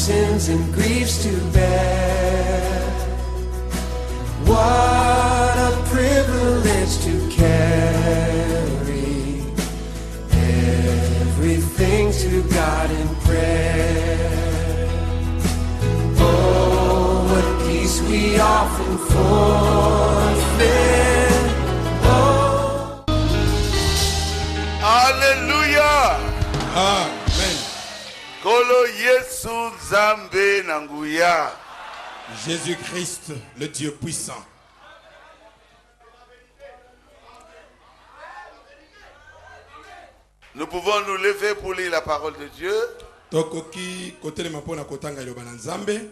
sins and griefs to bear. What a privilege to carry everything to God in prayer. Oh, what peace we often forfeit. Oh. Alléluia. Amen. Kolo Yesu Zambe Nanguya. Jésus-Christ, le Dieu puissant. Nous pouvons nous lever pour lire la parole de Dieu. Tokoki kote le mapona kotanga iloba na Nzambe.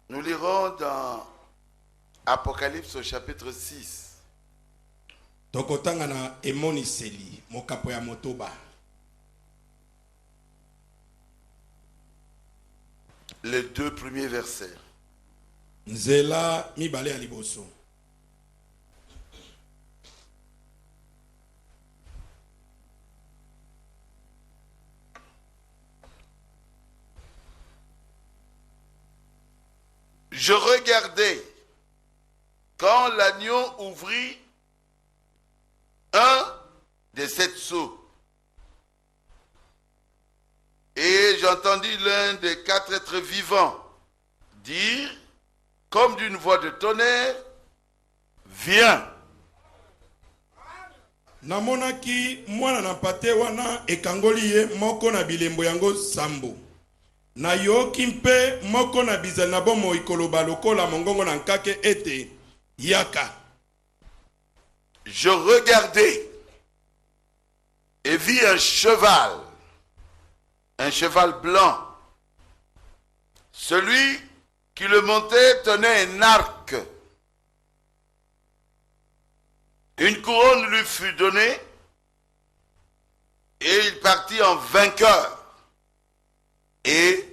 Nous lirons dans Apocalypse au chapitre 6. Tokotanga na emoniseli mokapo ya motoba. Les 2 premiers versets. Nzela mibale ya liboso. Je regardais quand l'agneau ouvrit un des 7 sceaux. Et j'entendis l'un des 4 êtres vivants dire, comme d'une voix de tonnerre, viens. Namonaki mwana na pate wana ekangoli ye moko na bilembo yango sambo. Na yoki mpe moko na bizali na bomo ikoloba lokola mongongo na nkake ete yaka. Je regardai et vis un cheval blanc. Celui qui le montait tenait un arc. Une couronne lui fut donnée et il partit en vainqueur et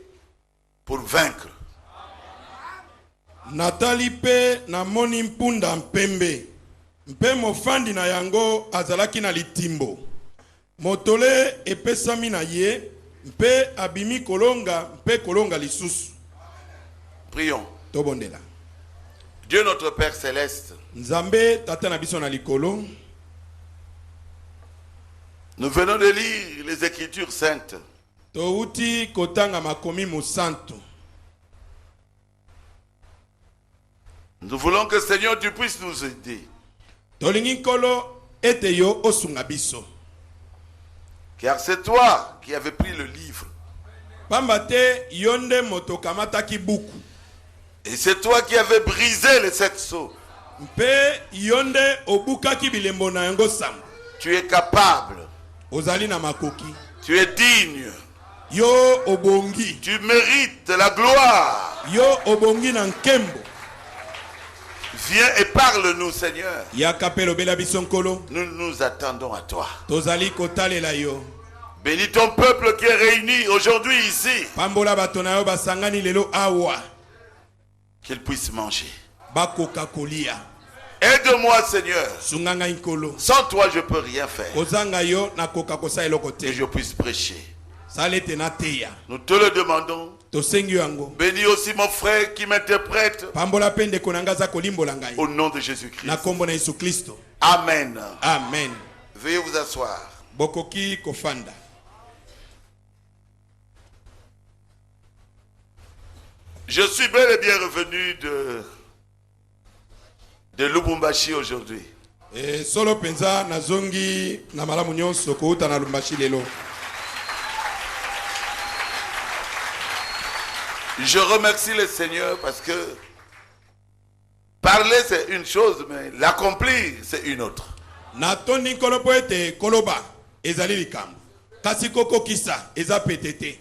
pour vaincre. Natali pe na moni mpunda mpembe. Mpe mofandi na yango azalaki na litimbo. Motole epesami na ye. Mpe abimi kolonga, mpe kolonga lisusu. Prions. Tobondela. Dieu notre Père Céleste, Nzambe tata na biso na likolo. nous venons de lire les Écritures saintes. Touti kotanga makomi musantu. Nous voulons que Seigneur tu puisses nous aider. Tolingi nkolo ete yo osunga biso. Car c'est toi qui avais pris le livre. Pambate yonde motokamataki buku. Et c'est toi qui avais brisé les 7 sceaux. Mpe yonde obukaki bilembo na yango sambo. Tu es capable. Ozali na makoki. Tu es digne. Yo obongi. Tu mérites la gloire. Yo obongi na nkembo. Viens et parle-nous, Seigneur. Yakapelo bela bisonkolo. Nous nous attendons à toi. Tozali kotalela yo. Bénis ton peuple qui est réuni aujourd'hui ici. Pambola batona yo basangani lelo awa. Qu'il puisse manger. Bakoka kolia. Aide-moi, Seigneur. Sunganga inkolo. Sans toi, je ne peux rien faire. Kozanga yo na koka kosa elokote. Que je puisse prêcher. Salete na teya. Nous te le demandons. Tosengi yango. Bénis aussi mon frère qui m'interprète. Pambola pende konangaza kolimbola ngai. Au nom de Jésus-Christ. Na kombo na Yesu Kristo. Amen. Amen. Veuillez vous asseoir. Bokoki kofanda. Je suis bel et bien revenu de Lubumbashi aujourd'hui. Solo penza nazongi na malamu nyonso kouta na Lubumbashi lelo. Je remercie le Seigneur parce que parler c'est une chose, mais l'accomplir c'est une autre. Natondi kolopo ete koloba ezali likambo. Kasi koko kisa eza petete.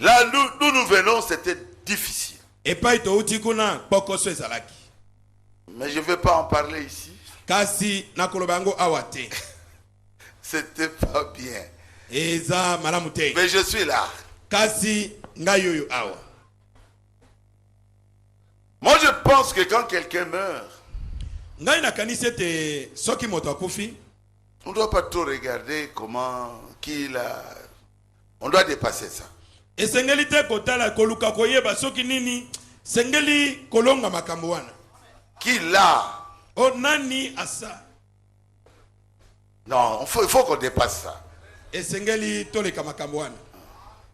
Là nous venons, c'était difficile. Et pas ito uti kuna pokoso ezalaki. Mais je ne vais pas en parler ici. Kasi na koloba yango awate. C'était pas bien. Eza malamu te. Mais je suis là. Kasi ngayoyo awa. Moi je pense que quand quelqu'un meurt, Ngai na kanise te soki moto akufi. on ne doit pas trop regarder comment, qui il a, On doit dépasser ça. Esengeli te kotala koluka koyeba soki nini sengeli kolonga makambo wana. Qui l'a? O nani asa? Non, il faut qu'on dépasse ça. Esengeli toleka makambo wana.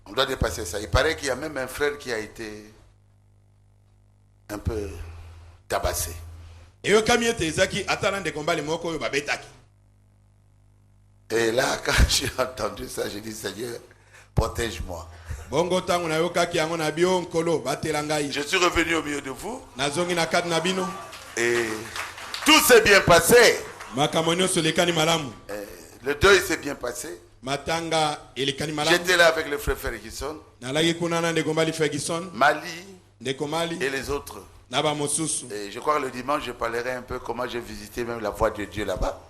On doit dépasser ça. Il paraît qu'il y a même un frère qui a été un peu tabassé. Et là, quand j'ai entendu ça, j'ai dit, Seigneur, protège-moi. Je suis revenu au milieu de vous. Et tout s'est bien passé. Le deuil s'est bien passé. J'étais là avec le frère Ferguson, Mali et les autres. Et je crois que le dimanche, je parlerai un peu comment j'ai visité même la voix de Dieu là-bas.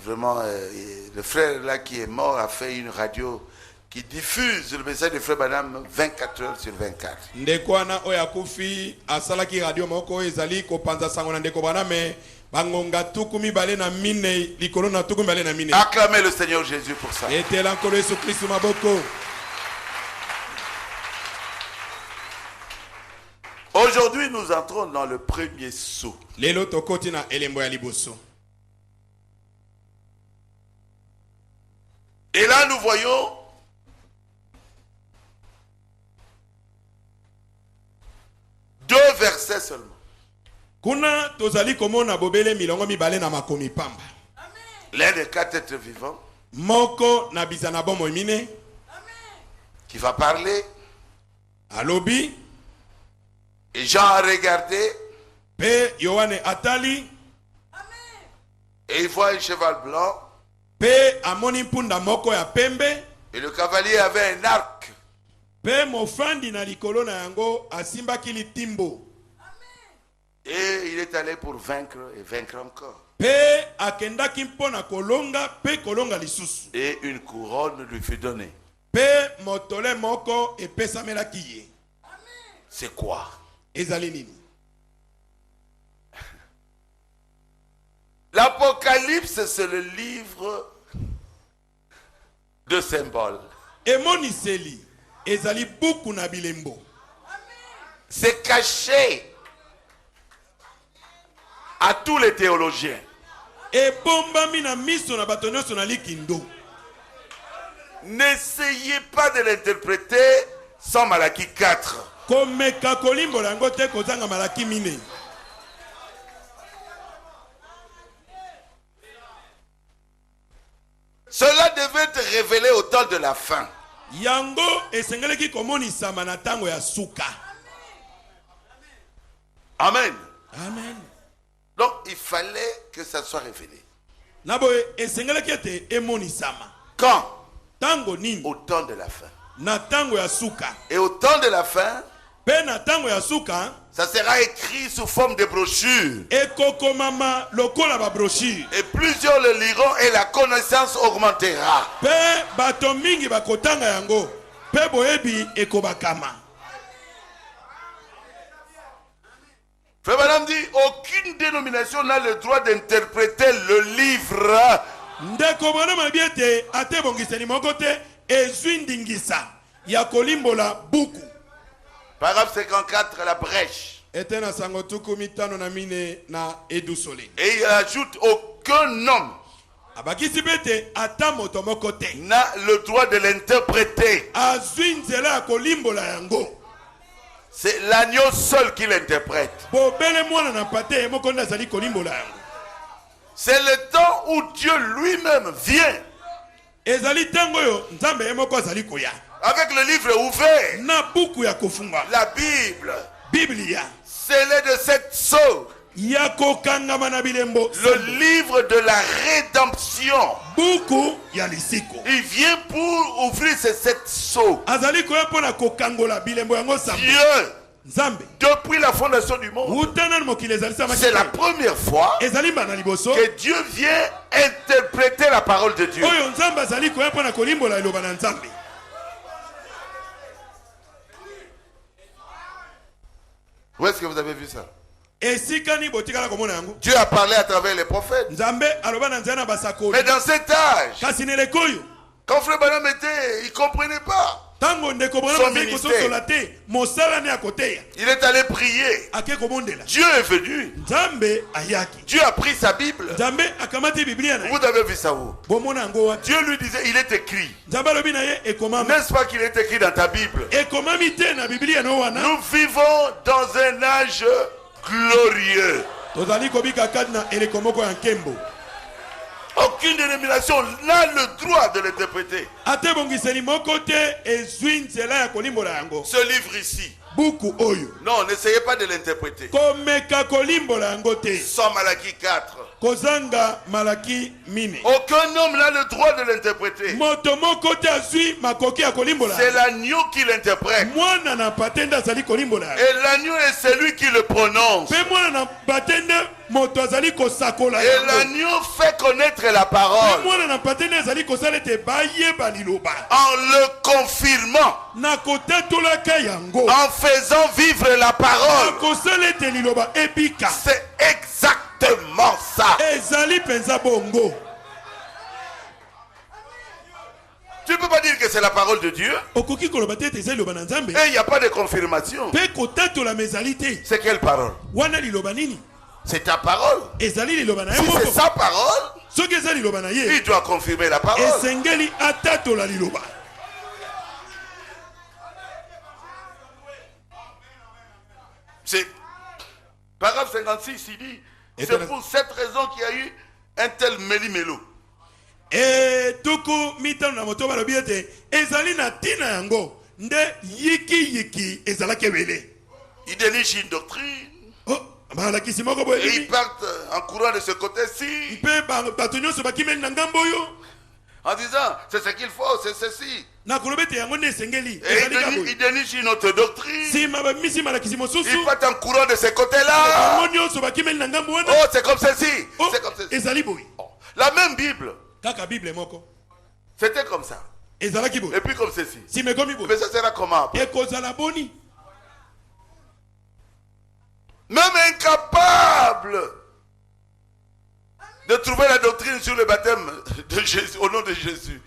Vraiment, le frère là qui est mort a fait une radio qui diffuse le message de frère Branham 24 heures sur 24. Acclamez le Seigneur Jésus pour ça. Aujourd'hui, nous entrons dans le premier saut. Et là, nous voyons deux versets seulement. L'un des quatre êtres vivants qui va parler. Et Jean a regardé. Et il voit un cheval blanc. Et le cavalier avait un arc. Et il est allé pour vaincre et vaincre encore. Et une couronne lui fut donnée. C'est quoi? L'Apocalypse, c'est le livre de symboles. C'est caché à tous les théologiens. N'essayez pas de l'interpréter sans Malachie 4. Cela devait être révélé au temps de la fin. Amen. Amen. Donc il fallait que ça soit révélé. Quand? Au temps de la fin. Et au temps de la fin, ça sera écrit sous forme de brochure. Et plusieurs le liront et la connaissance augmentera. Frère Madame dit, aucune dénomination n'a le droit d'interpréter le livre. Paragraphe 54, la brèche. Et il ajoute, aucun homme n'a le droit de l'interpréter. C'est l'agneau seul qui l'interprète. C'est le temps où Dieu lui-même vient. Avec le livre ouvert. La Bible. Scellé de 7 sceaux. Le livre de la rédemption. Il vient pour ouvrir ces 7 sceaux. Dieu, depuis la fondation du monde, c'est la première fois que Dieu vient interpréter la parole de Dieu. Où est-ce que vous avez vu ça? Dieu a parlé à travers les prophètes. Mais dans cet âge, quand Frère Branham était, il ne comprenait pas. Il est allé prier. Dieu est venu. Dieu a pris sa Bible. Vous avez vu ça où? Dieu lui disait, il est écrit. N'est-ce pas qu'il est écrit dans ta Bible? Nous vivons dans un âge glorieux. Aucune dénomination n'a le droit de l'interpréter. Ce livre ici. Non, n'essayez pas de l'interpréter. Sans Malachie 4. Aucun homme n'a le droit de l'interpréter. C'est l'agneau qui l'interprète. Et l'agneau est celui qui le prononce. Et l'agneau fait connaître la parole en le confirmant, en faisant vivre la parole. C'est exactement ça. Tu ne peux pas dire que c'est la parole de Dieu et il n'y a pas de confirmation. C'est quelle parole? C'est ta parole. Si c'est sa parole, il doit confirmer la parole. C'est paragraphe 56, il dit, c'est pour cette raison qu'il y a eu un tel méli-mélo. Et tuku mitano na moto balobi ete ezali na tina yango nde yiki ezala kebele. Il déniche une doctrine. Oh, balakisi moko boye. Et ils partent en courant de ce côté-ci. Mpe batonyo so bakimeli na ngambo yo. En disant, c'est ce qu'il faut, c'est ceci. Na kolobete yango ne sengeli. Et il déniche une autre doctrine. Si misi malakisi mosusu. Ils partent en courant de ce côté-là. So bakimeli na ngambo wana. Oh, c'est comme ceci. Oh, c'est comme ceci. Ezali boye. La même Bible. C'était comme ça. Et puis comme ceci. Mais ça sera comment après? Même incapable de trouver la doctrine sur le baptême de Jésus, au nom de Jésus.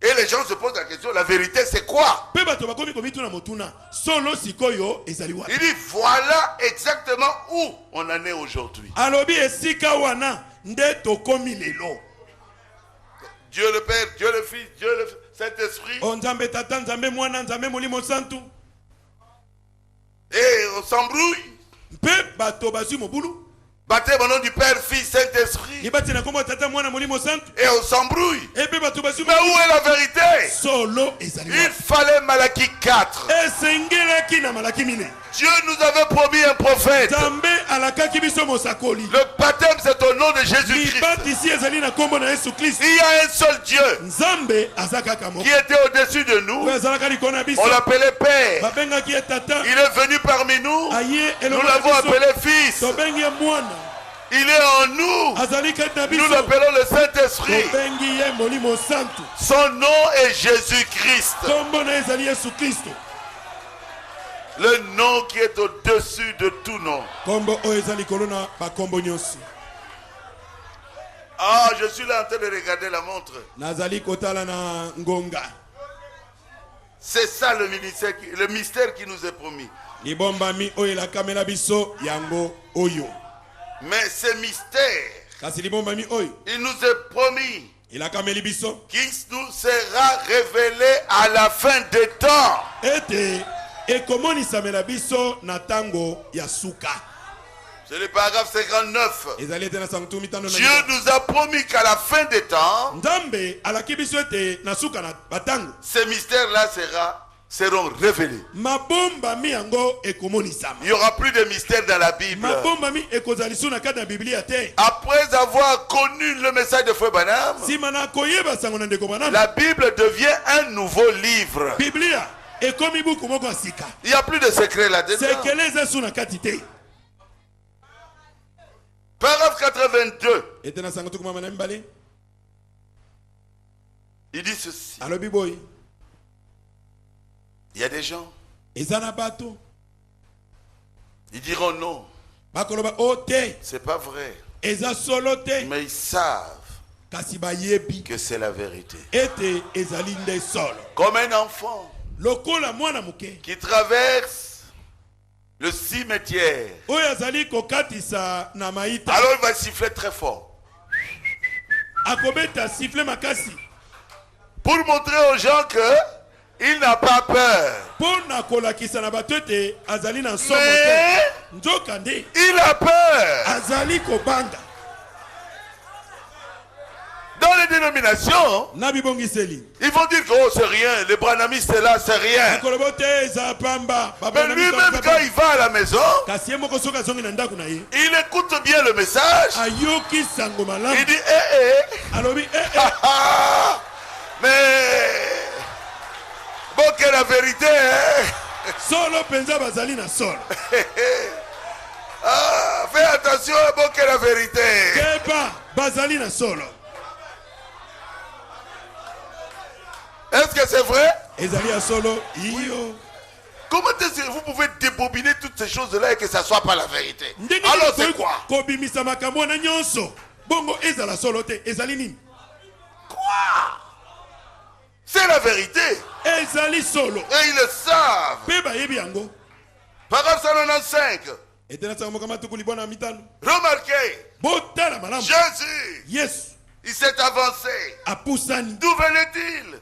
Et les gens se posent la question, la vérité c'est quoi? Il dit voilà exactement où on en est aujourd'hui. Dieu le Père, Dieu le Fils, Dieu le Saint-Esprit. Et on s'embrouille. Baptême au nom du Père, Fils, Saint-Esprit. Et on s'embrouille. Mais où est la vérité? Il fallait Malachie 4. Dieu nous avait promis un prophète. Le baptême c'est au nom de Jésus-Christ. Il y a un seul Dieu qui était au-dessus de nous. On l'appelait Père. Il est venu parmi nous. Nous l'avons appelé Fils. Il est en nous. Nous l'appelons le Saint-Esprit. Son nom est Jésus-Christ. Le nom qui est au-dessus de tout nom. Ah, je suis là en train de regarder la montre. C'est ça le mystère qui nous est promis. Mais ce mystère, il nous est promis qu'il nous sera révélé à la fin des temps. C'est le paragraphe 59. Dieu nous a promis qu'à la fin des temps, ces mystères-là seront révélés. Il n'y aura plus de mystères dans la Bible. Après avoir connu le message de Frère Branham, la Bible devient un nouveau livre. Il n'y a plus de secret là-dedans. Paragraphe 82. Il dit ceci. Il y a des gens. Ils diront non. C'est pas vrai. Mais ils savent que c'est la vérité. Comme un enfant qui traverse le cimetière. Alors il va siffler très fort. Pour montrer aux gens que il n'a pas peur. Mais il a peur. Dans les dénominations, ils vont dire que oh, c'est rien, les branhamistes là, c'est rien. Mais lui-même, quand il va à la maison, il écoute bien le message. Il dit mais bon, que la vérité, fais attention, bon, que la vérité. Est-ce que c'est vrai? Oui. Comment est-ce que vous pouvez débobiner toutes ces choses-là et que ça ne soit pas la vérité? Alors c'est quoi? Quoi? C'est la vérité. Et ils le savent. Paragraphe 195. Remarquez. Jésus. Il s'est avancé. D'où venait-il?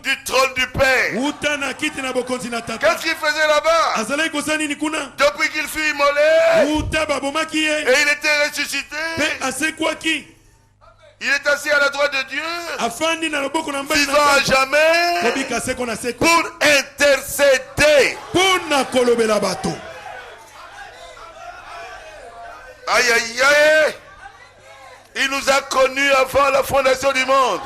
Du trône du Père. Qu'est-ce qu'il faisait là-bas? Depuis qu'il fut immolé et il était ressuscité, il est assis à la droite de Dieu, vivant à jamais, pour intercéder. Aïe aïe aïe. Il nous a connus avant la fondation du monde.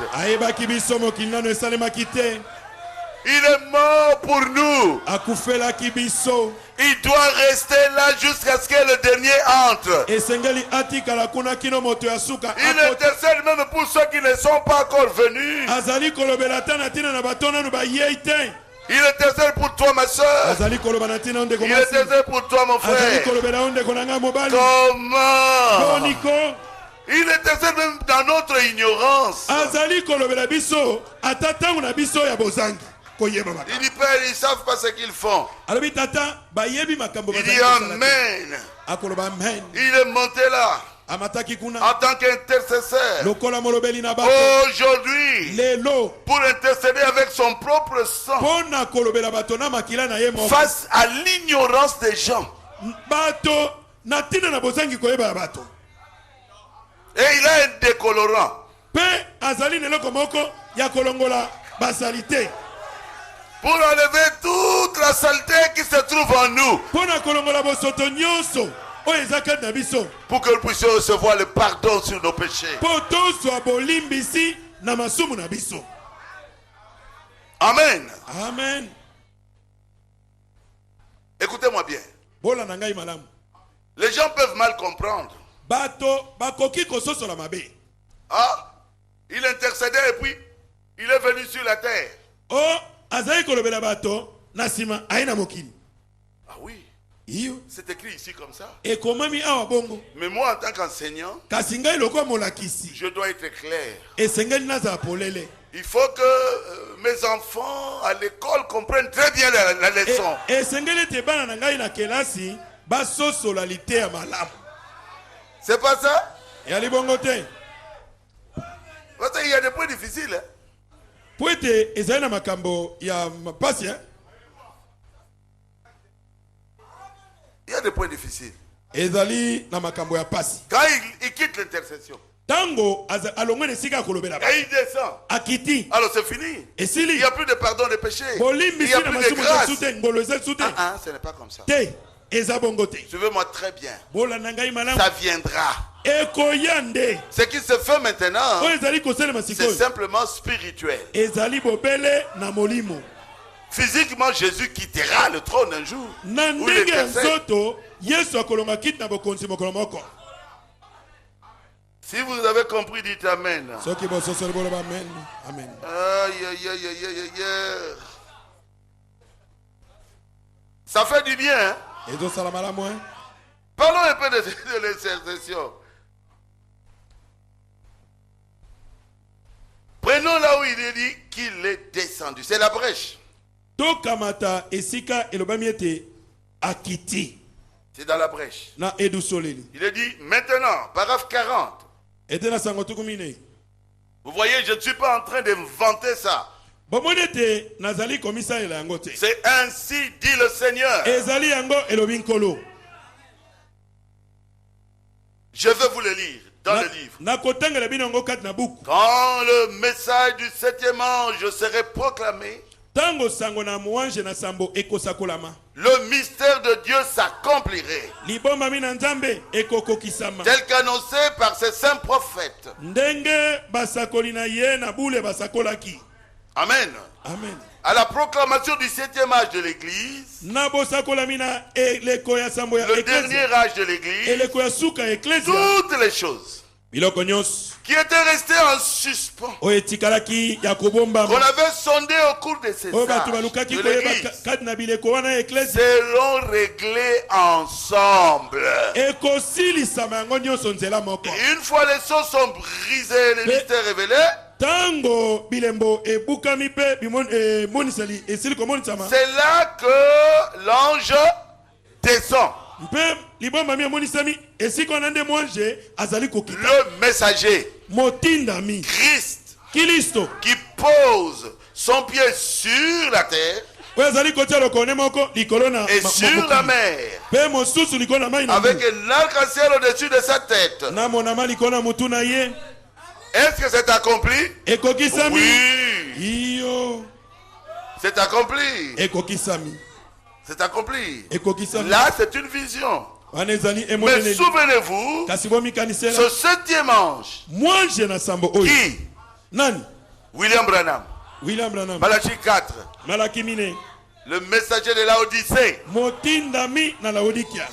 Il est mort pour nous. Il doit rester là jusqu'à ce que le dernier entre. Il intercède même pour ceux qui ne sont pas encore venus. Il intercède pour toi, ma soeur. Il intercède pour toi, mon frère. Comment? Il intercède même dans notre ignorance. Il dit, Père, ils ne savent pas ce qu'ils font. Il dit Amen. Il est monté là en tant qu'intercesseur. Aujourd'hui, pour intercéder avec son propre sang face à l'ignorance des gens. Et il a un décolorant. Pour enlever toute la saleté qui se trouve en nous. Pour que nous puissions recevoir le pardon sur nos péchés. Amen. Amen. Écoutez-moi bien. Les gens peuvent mal comprendre. Ah, il intercédait et puis il est venu sur la terre. Ah oui, c'est écrit ici comme ça. Mais moi en tant qu'enseignant, je dois être clair. Il faut que mes enfants à l'école comprennent très bien la leçon. C'est pas ça? Il y a des points difficiles. Il y a des points difficiles. Quand il quitte l'intercession et il descend, alors c'est fini. Il n'y a plus de pardon des péchés. Il n'y a plus de grâce. Ce n'est pas comme ça. Suivez-moi très bien. Ça viendra. Ce qui se fait maintenant, c'est simplement spirituel. Physiquement, Jésus quittera le trône un jour. Où il intercède. Si vous avez compris, dites Amen. Amen. Aïe, aïe, aïe, aïe, aïe, aïe. Ça fait du bien. Hein? Parlons un peu de l'intercession. Prenons là où il est dit qu'il est descendu. C'est la brèche. Tokamata esika elobamiete akiti. C'est dans la brèche. Na edu soleli. Il est dit maintenant, paragraphe 40. Vous voyez, je ne suis pas en train d'inventer ça. C'est ainsi dit le Seigneur. Je veux vous le lire dans le livre. Quand le message du 7e ange serait proclamé, le mystère de Dieu s'accomplirait, tel qu'annoncé par ses saints prophètes. Amen. Amen. À la proclamation du 7e âge de l'Église, le dernier âge de l'Église, toutes les choses qui étaient restées en suspens, qu'on avait sondé au cours de ces âges de l'Église, seront réglées ensemble. Une fois les choses sont brisées, les mystères révélés, Tango bilembo e bukami pe monisali esili ko monisa ma. C'est là que l'ange descend. Mpe liboma mi monisami esili ko nande mwanje azali ko kita. Le messager motindami Christ Kristo qui pose son pied sur la terre et sur la mer avec un arc-en-ciel au-dessus de sa tête. Est-ce que c'est accompli? Oui. C'est accompli. C'est accompli. Là, c'est une vision. Mais souvenez-vous, ce 7e ange, qui? William Branham. Malachi 4. Le messager de Laodicée.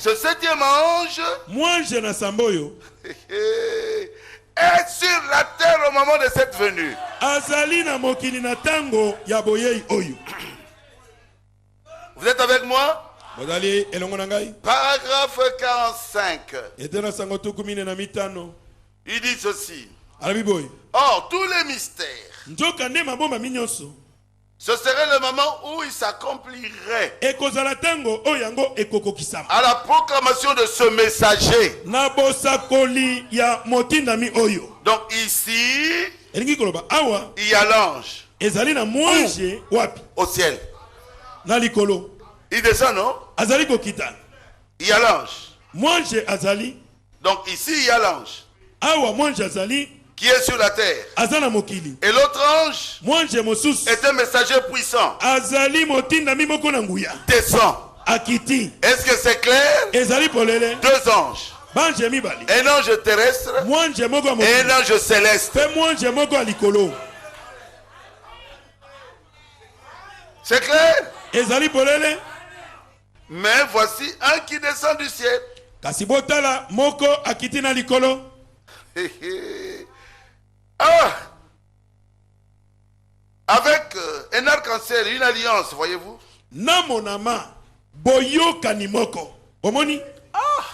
Ce 7e ange est sur la terre au moment de cette venue. Vous êtes avec moi? Paragraphe 45. Il dit ceci. Or, tous les mystères, ce serait le moment où il s'accomplirait à la proclamation de ce messager. Donc ici, il y a l'ange au ciel. Il descend, non? Il y a l'ange. Donc ici, il y a l'ange qui est sur la terre. Et l'autre ange est un messager puissant. Descend. Est-ce que c'est clair? Deux anges. Un ange terrestre et un ange céleste. C'est clair? Mais voici un qui descend du ciel. Ah, avec un arc-en-ciel, une alliance, voyez-vous. Ah,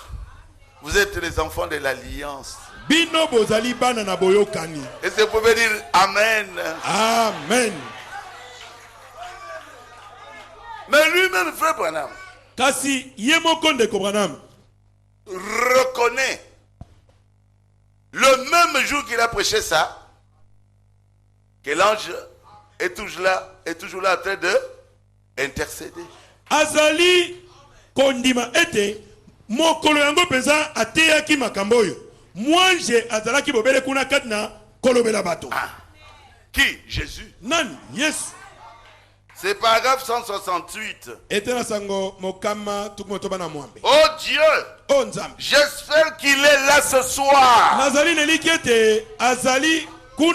vous êtes les enfants de l'alliance. Est-ce que vous pouvez dire Amen? Amen. Mais lui-même, frère Branham, reconnaît le même jour qu'il a prêché ça, que l'ange est toujours là en train de intercéder. Azali kondima ete mokolo yango peza ateyaki makamboyo. Mwanje azalaki bobele kuna katina kolobela bato. Ah. Qui? Jésus. Nani? Yes. C'est paragraphe 168. Oh Dieu, j'espère qu'il est là ce soir. Pour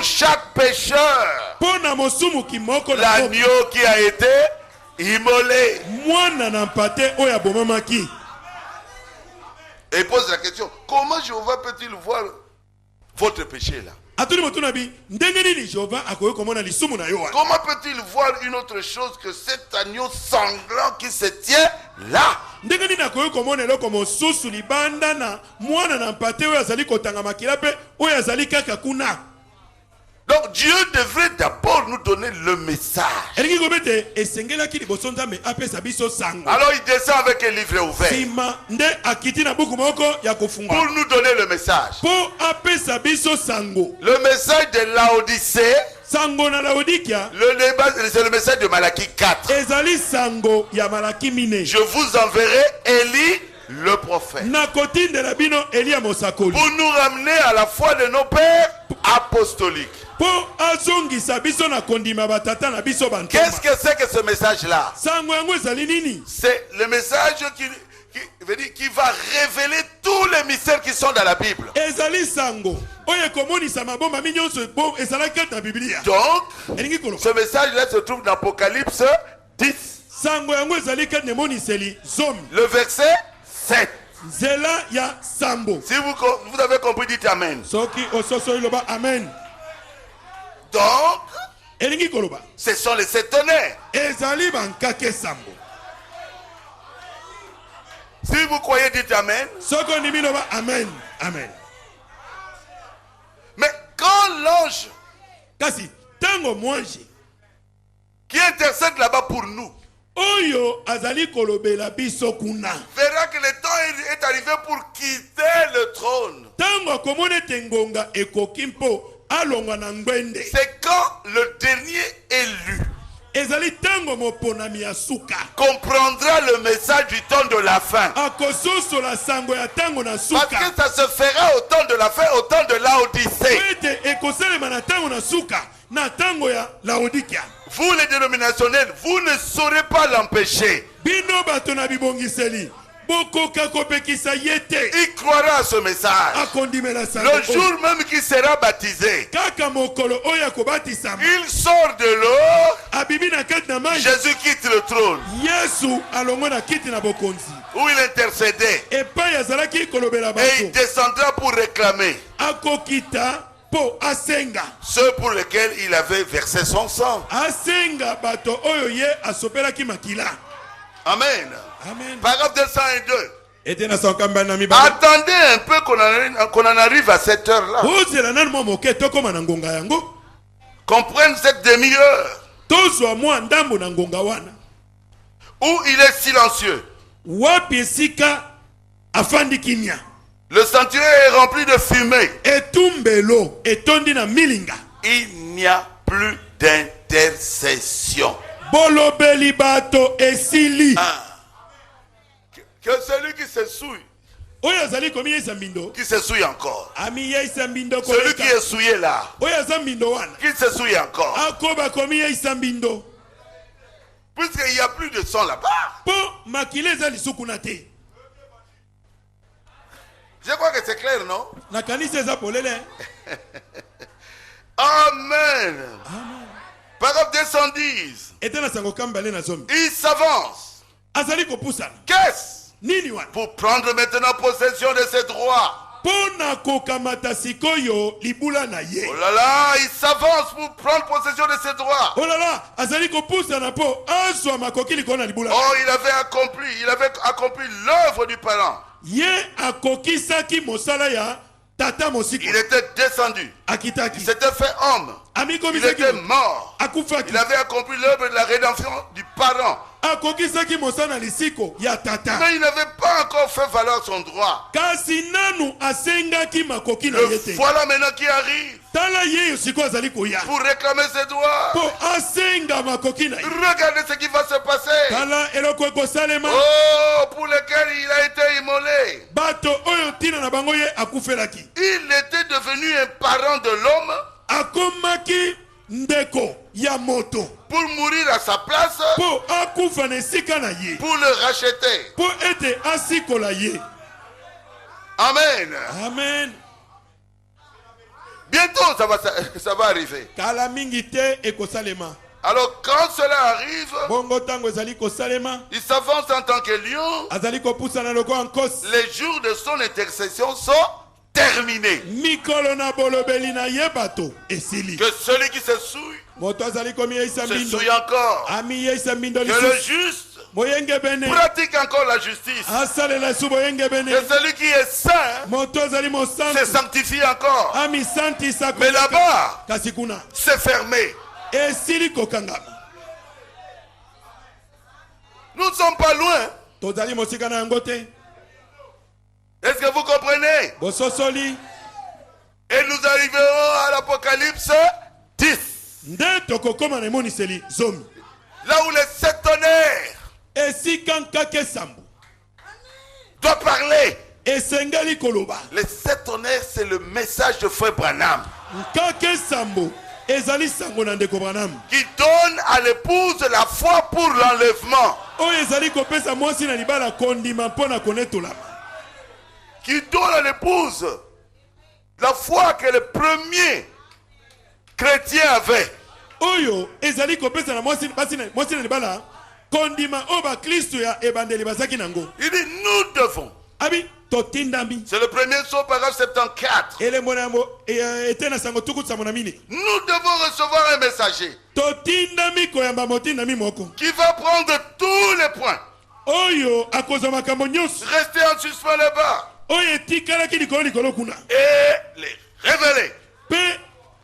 chaque pécheur, l'agneau qui a été immolé. Et pose la question, comment Jéhovah peut-il voir votre péché là? Comment peut-il voir une autre chose que cet agneau sanglant qui se tient là? Donc Dieu devrait d'abord nous donner le message. Alors il descend avec un livre ouvert pour nous donner le message. Le message de Laodicée, c'est le message de Malachie 4. Je vous enverrai Élie le prophète pour nous ramener à la foi de nos pères apostoliques. Qu'est-ce que c'est que ce message-là? C'est le message qui va révéler tous les mystères qui sont dans la Bible. Donc, ce message-là se trouve dans Apocalypse 10. Le verset 7. Si vous avez compris, dites Amen. Donc, ce sont les 7 tonnerres. Si vous croyez, dites Amen. Mais quand l'ange qui intercède là-bas pour nous verra que le temps est arrivé pour quitter le trône, c'est quand le dernier élu comprendra le message du temps de la fin. Parce que ça se fera au temps de la fin, au temps de Laodicée. Vous les dénominationnels, vous ne saurez pas l'empêcher. Il croira à ce message. Le jour même qu'il sera baptisé, il sort de l'eau. Jésus quitte le trône où il intercédait et il descendra pour réclamer ceux pour lesquels il avait versé son sang. Amen. Paragraphe 202. Attendez un peu qu'on en arrive à cette heure-là. Qu'on prenne cette demi-heure où il est silencieux. Le sanctuaire est rempli de fumée. Il n'y a plus d'intercession. Que celui qui se souille, qui se souille encore. Celui qui est souillé là, qui se souille encore. Puisqu'il n'y a plus de sang là-bas. Je crois que c'est clair, non? Amen. Paragraphe 210. Il s'avance. Qu'est-ce? Pour prendre maintenant possession de ses droits. Oh là là, il s'avance pour prendre possession de ses droits. Oh, il avait accompli l'œuvre du parent. Il était descendu. Il s'était fait homme. Il était mort. Il avait accompli l'œuvre de la rédemption du parent. Mais il n'avait pas encore fait valoir son droit. Le voilà maintenant qui arrive pour réclamer ses droits. Regardez ce qui va se passer. Oh, pour lequel il a été immolé. Il était devenu un parent de l'homme pour mourir à sa place, pour le racheter. Amen. Amen. Bientôt ça va arriver. Alors quand cela arrive, il s'avance en tant que lion. Les jours de son intercession sont terminé. Que celui qui se souille se souille encore. Que le juste pratique encore la justice. Que celui qui est saint se sanctifie encore. Mais là-bas, c'est fermé. Nous ne sommes pas loin. Est-ce que vous comprenez? Et nous arriverons à l'Apocalypse 10. Là où les 7 tonnerres doivent parler. Les 7 tonnerres, c'est le message de Frère Branham. Qui donne à l'épouse la foi pour l'enlèvement. Qui donne à l'épouse la foi que le premier chrétien avait. Nous devons. C'est le premier saut, paragraphe 74. Nous devons recevoir un messager qui va prendre tous les points. Restez en suspens là-bas. Et les révéler.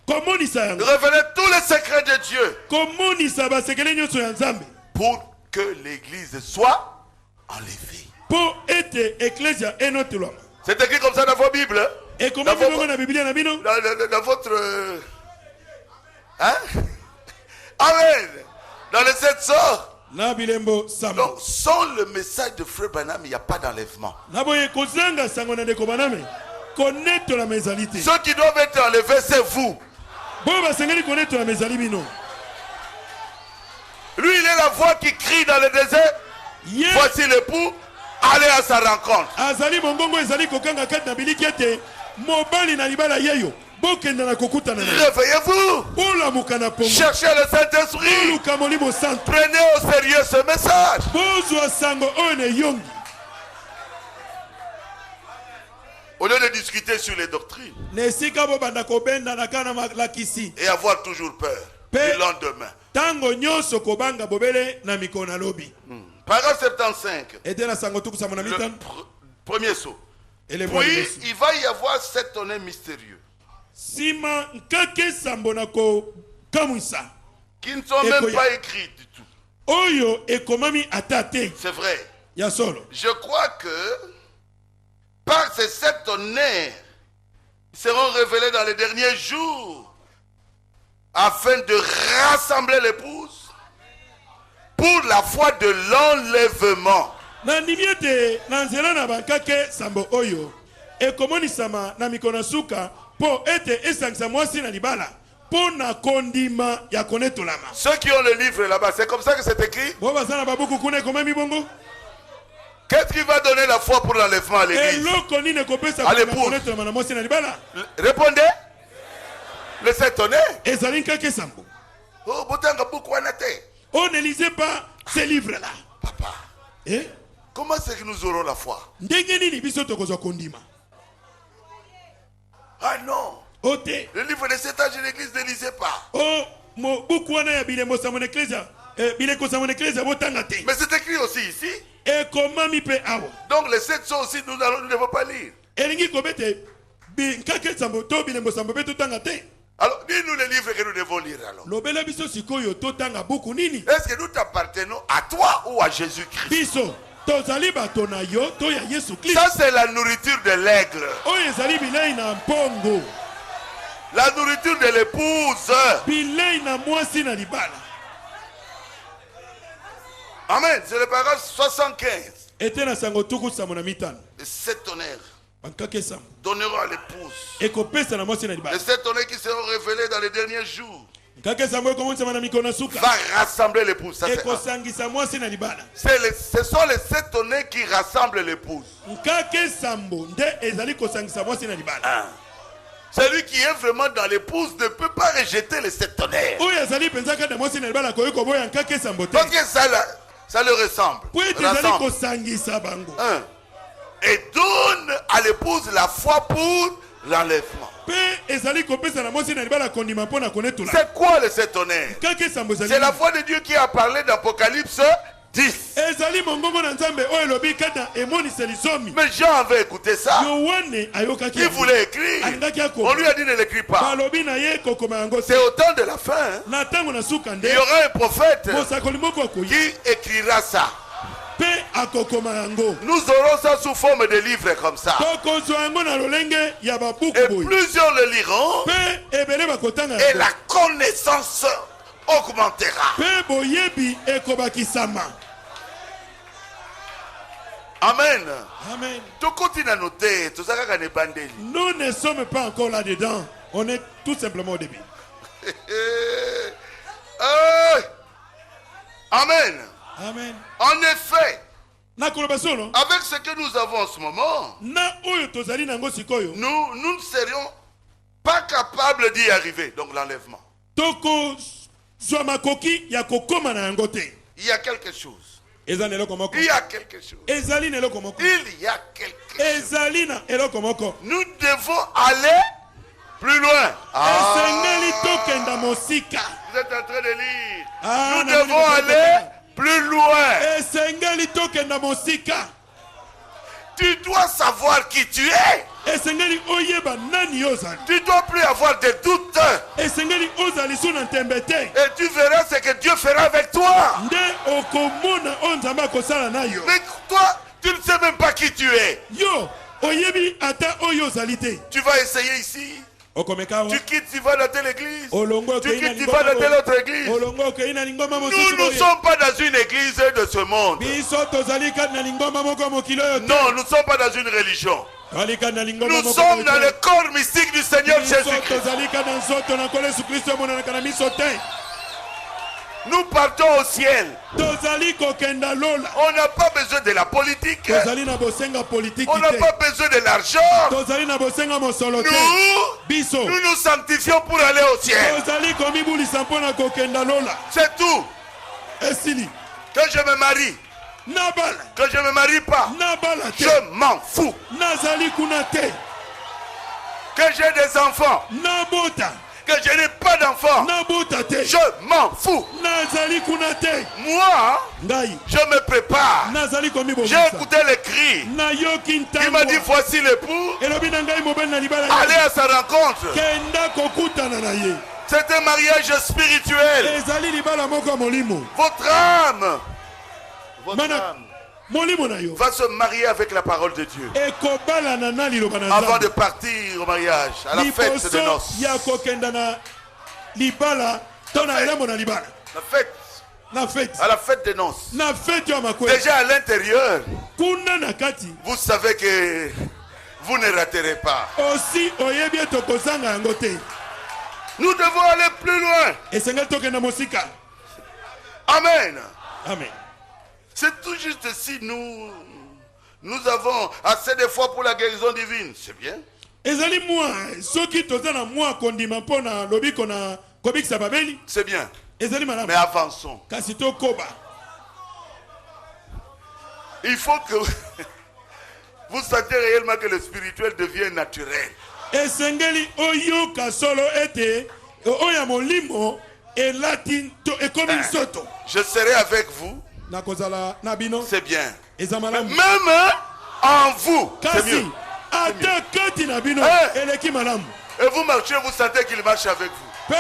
Révéler tous les secrets de Dieu. Pour que l'église soit enlevée. C'est écrit comme ça dans vos Bibles. Dans votre... Hein? Amen. Dans les 7 sorts. Donc, sans le message de Frère Branham, il n'y a pas d'enlèvement. Ceux qui doivent être enlevés, c'est vous. Lui, il est la voix qui crie dans le désert. Voici l'époux, allez à sa rencontre. Réveillez-vous. Cherchez le Saint-Esprit. Prenez au sérieux ce message. Au lieu de discuter sur les doctrines et avoir toujours peur du lendemain. Paragraphe 75. Le premier saut. Puis il va y avoir 7 tonnerres mystérieux qui ne sont même pas écrits du tout. C'est vrai. Je crois que par ces 7 tonnerres, ils seront révélés dans les derniers jours afin de rassembler l'épouse pour la foi de l'enlèvement. Ceux qui ont le livre là-bas, c'est comme ça que c'est écrit. Qu'est-ce qui va donner la foi pour l'enlèvement à l'église? À l'épouse. Répondez. Les 7 tonnerres. Oh, ne lisez pas ces livres-là. Papa. Comment c'est que nous aurons la foi? Ah non. Le livre des 7 âges de l'église ne lisez pas. Mais c'est écrit aussi ici. Donc les 7 sont aussi, nous ne devons pas lire. Alors, dis-nous les livres que nous devons lire alors. Est-ce que nous t'appartenons à toi ou à Jésus-Christ? Ça c'est la nourriture de l'aigle. La nourriture de l'épouse. Amen. C'est le paragraphe 75. Les 7 tonnerres donneront à l'épouse. Les 7 tonnerres qui seront révélés dans les derniers jours va rassembler l'épouse. Ce sont les 7 tonnerres qui rassemblent l'épouse. Celui qui est vraiment dans l'épouse ne peut pas rejeter les 7 tonnerres. Parce que ça le ressemble. Et donne à l'épouse la foi pour l'enlèvement. C'est C'est quoi le septonnaire? C'est la voix de Dieu qui a parlé d'Apocalypse 10. Mais Jean avait écouté ça. Il voulait écrire. On lui a dit ne l'écris pas. C'est au temps de la fin. Il y aura un prophète qui écrira ça. Nous aurons ça sous forme de livres comme ça. Et plusieurs le liront. Et la connaissance augmentera. Amen. Amen. Nous ne sommes pas encore là-dedans. On est tout simplement au début. Amen. Amen. En effet, avec avec ce que nous avons en ce moment, nous ne serions pas capables d'y arriver. Donc l'enlèvement. Il y a quelque chose. Il y a quelque chose. Il y a quelque chose. Nous devons aller plus loin. Vous êtes en train de lire. Nous devons aller plus loin. Tu dois savoir qui tu es. Tu dois plus avoir de doutes. Et tu verras ce que Dieu fera avec toi. Mais toi, tu ne sais même pas qui tu es. Tu vas essayer ici. Tu quittes, tu vas dans telle église. Tu quittes, tu vas dans telle autre église. Nous ne sommes pas dans une église de ce monde. Non, nous ne sommes pas dans une religion. Nous sommes dans le corps mystique du Seigneur Jésus-Christ. Nous partons au ciel. On n'a pas besoin de la politique. On n'a pas besoin de l'argent. Nous nous sanctifions pour aller au ciel. C'est tout. Quand je me marie, quand je ne me marie pas, je m'en fous. Quand j'ai des enfants, que je n'ai pas d'enfant, je m'en fous. Moi, je me prépare. J'ai écouté les cris. Il m'a dit voici l'époux. Allez à sa rencontre. C'est un mariage spirituel. Votre âme va se marier avec la parole de Dieu avant de partir au mariage, à la fête de noces. La fête. À la fête de noces. Déjà à l'intérieur, vous savez que vous ne raterez pas. Nous devons aller plus loin. Amen. Amen. C'est tout juste si nous avons assez de foi pour la guérison divine. C'est bien. C'est bien. Mais avançons. Il faut que vous sentez réellement que le spirituel devient naturel. Je serai avec vous. C'est bien. Même en vous, c'est mieux. Et vous marchez, vous sentez qu'il marche avec vous.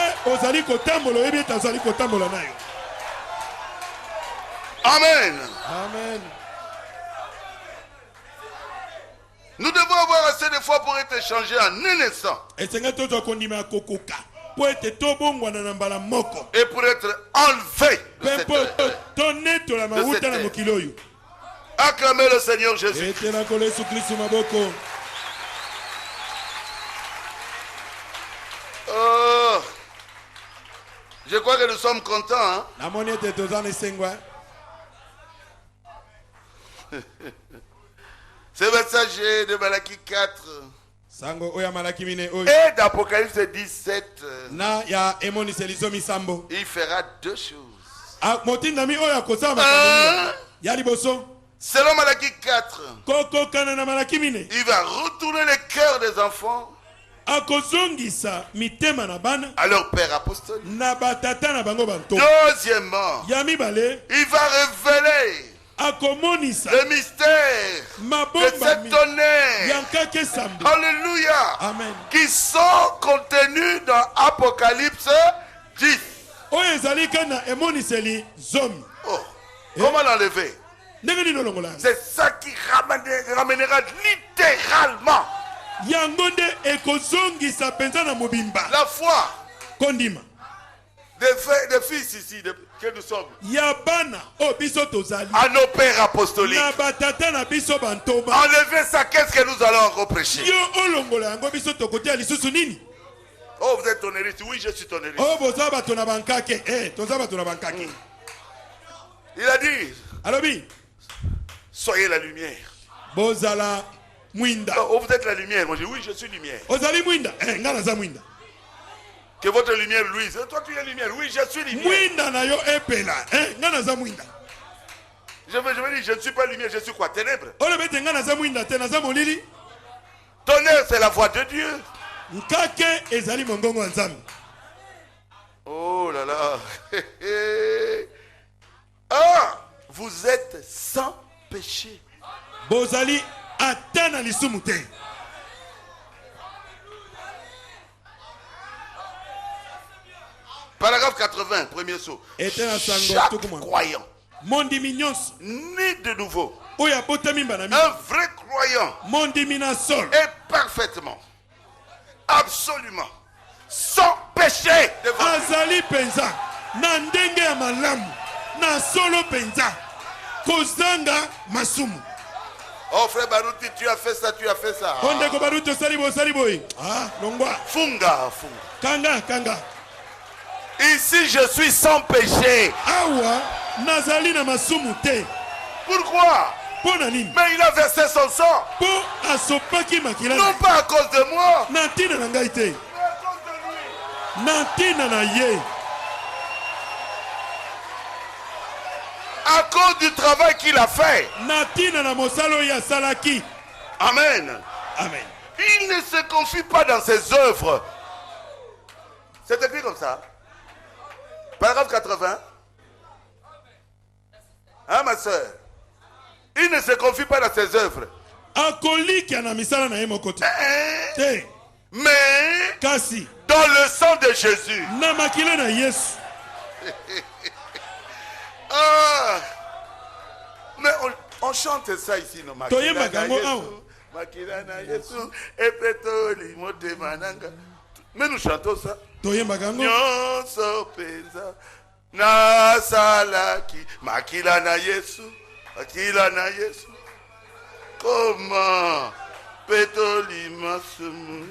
Amen. Amen. Nous devons avoir assez de foi pour être échangés en un instant. Et pour être enlevé de cette terre. Acclamez le Seigneur Jésus. Oh, je crois que nous sommes contents. Hein? Ce message de Malachie 4 et d'Apocalypse 17, il fera deux choses. Selon Malachie 4, il va retourner le cœur des enfants akozongisa mitema na bana à leur père apostolique. na batata na bango banto. Deuxièmement, ya mibale il va révéler akomonisa le mystère de cette tonnerre. yankake sambi. Alléluia. Amen. Qui sont contenus dans Apocalypse 10. oyo ezali kana emoniseli zomi. Oh, comment l'enlever? ndenge nini olongola? C'est ça qui ramènera littéralement yango nde ekozongisa penza na mobimba la foi kondima des fils ici que nous sommes, ya bana o biso tozali à nos pères apostoliques. na batata na biso bantoba. Enlever ça, qu'est-ce que nous allons reprêcher? yo olongola yango biso tokotia lisusu nini? Oh, vous êtes tonneriste? Oui, je suis tonneriste. o boza bato na bankake. toza bato na bankake. Il a dit, alobi soyez la lumière. bozala mwinda. Oh, vous êtes la lumière. Moi, je dis, oui, je suis lumière. ozali mwinda. nga naza mwinda. Que votre lumière luise. Toi, tu es lumière. Oui, je suis lumière. mwinda na yo epela. nga naza mwinda. Je me dis, je ne suis pas lumière, je suis quoi? Ténèbres. olobete nga naza mwinda te naza molili. Tonnerre, c'est la voix de Dieu. nkake ezali mongongo ya nzambe. Oh là là. Ah, vous êtes sans péché. bozali ata na lisumu te. Paragraphe 80, premier saut. Chaque croyant, mondimi nyonso né de nouveau, oyo abotami mbana un vrai croyant, mondimi na solo est parfaitement, absolument, sans péché devant Dieu. azali penza na ndenge ya malamu na solo penza kozanga masumu. Oh frère Barouti, tu as fait ça, tu as fait ça. ondeko baruti osali boye. longwa Funga. kanga. Ici, je suis sans péché. awa nazali na masumu te. Pourquoi? mpo na nini? Mais il a versé son sang. mpo asopaki makila Non pas à cause de moi, na ntina na ngai te, mais à cause de lui. na ntina na ye, À cause du travail qu'il a fait. na ntina na mosala oyo asalaki. Amen. Amen. Il ne se confie pas dans ses œuvres. C'est écrit comme ça. Paragraphe 80. Hein, ma soeur? Il ne se confie pas dans ses œuvres. akolikia na misala na ye moko te. te Mais kasi dans le sang de Jésus. na makila na Yesu. Ah. Mais on chante ça ici, non? Toyembaka yango awa. Makila na Yesu, epetoli motema nanga. Mais nous chantons ça. toyembaka yango Nyonso penza nasalaki makila na Yesu, makila na Yesu. Comment petoli masumu?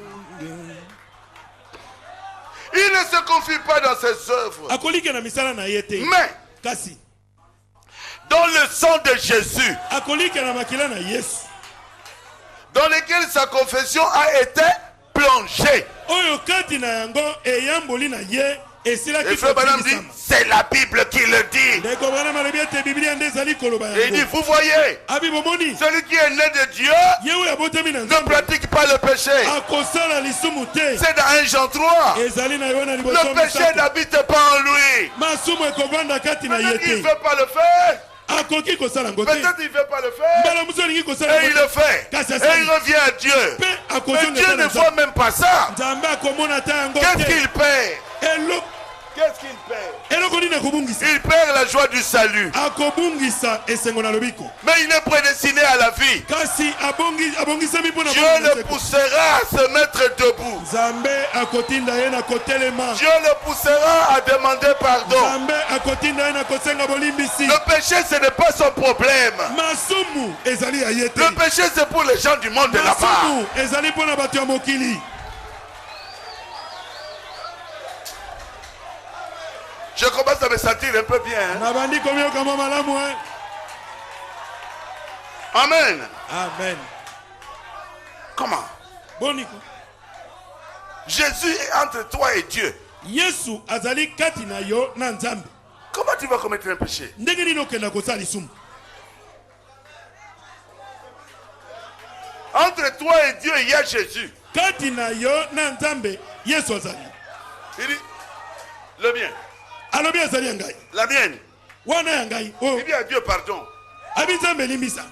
Il ne se confie pas dans ses œuvres. akolikia na misala na ye te, Mais kasi dans le sang de Jésus, akolikia na makila na Yesu dans lequel sa confession a été plongée. oyo kati na yango eyamboli na ye esilaki Et frère Branham dit, kotilisama. c'est la Bible qui le dit. ndeko bana malobi ete biblia nde ezali koloba Et il dit, yango. vous voyez, abi bomoni celui qui est né de Dieu ye oyo abotami na ne nzambe pratique pas le péché. akosala lisumu te. C'est dans 1 Jean 3. ezali na yo na liboso Le péché misato. n'habite pas en lui. masumu ekovanda kati na ye Peut-être qu'il ne te. veut pas le faire. akoki kosala yango te. Peut-être qu'il ne veut pas le faire. mbala mosu alingi kosala Et il yango le fait. Kasi Et asali. il revient à Dieu. mpe Mais akozonga Dieu epai ne na voit nzambe. même pas ça. nzambe akomona ta yango Qu'est-ce te. qu'il perd? Qu'est-ce qu'il perd? eloko nini akobungisa? Il perd la joie du salut. akobungisa esengo na lobiko. Mais il est prédestiné à la vie. kasi abongisami mpo na Dieu bomoi na le seko. poussera à se mettre debout. nzambe akotinda ye na kotelema. Dieu le poussera à demander pardon. nzambe akotinda ye na kosenga bolimbisi. Le péché, ce n'est pas son problème. masumu ezali ya ye te. Le péché, c'est pour les gens du monde de là-bas. masumu ezali mpo na bato ya mokili. Je commence à me sentir un peu bien. Hein? nabandi komioka mwa malamu. Amen. amen. Comment? boniko Jésus est entre toi et Dieu. yesu azali kati na yo na nzambe. Comment tu vas commettre un péché? ndenge nini okenda kosala lisumu? Entre toi et Dieu, il y a Jésus. kati na yo na nzambe Yesu azali. Il dit le mien. Alobi azali ngai. La mienne. Wana ngai. Il dit à Dieu pardon. Abi nzambe limbisa.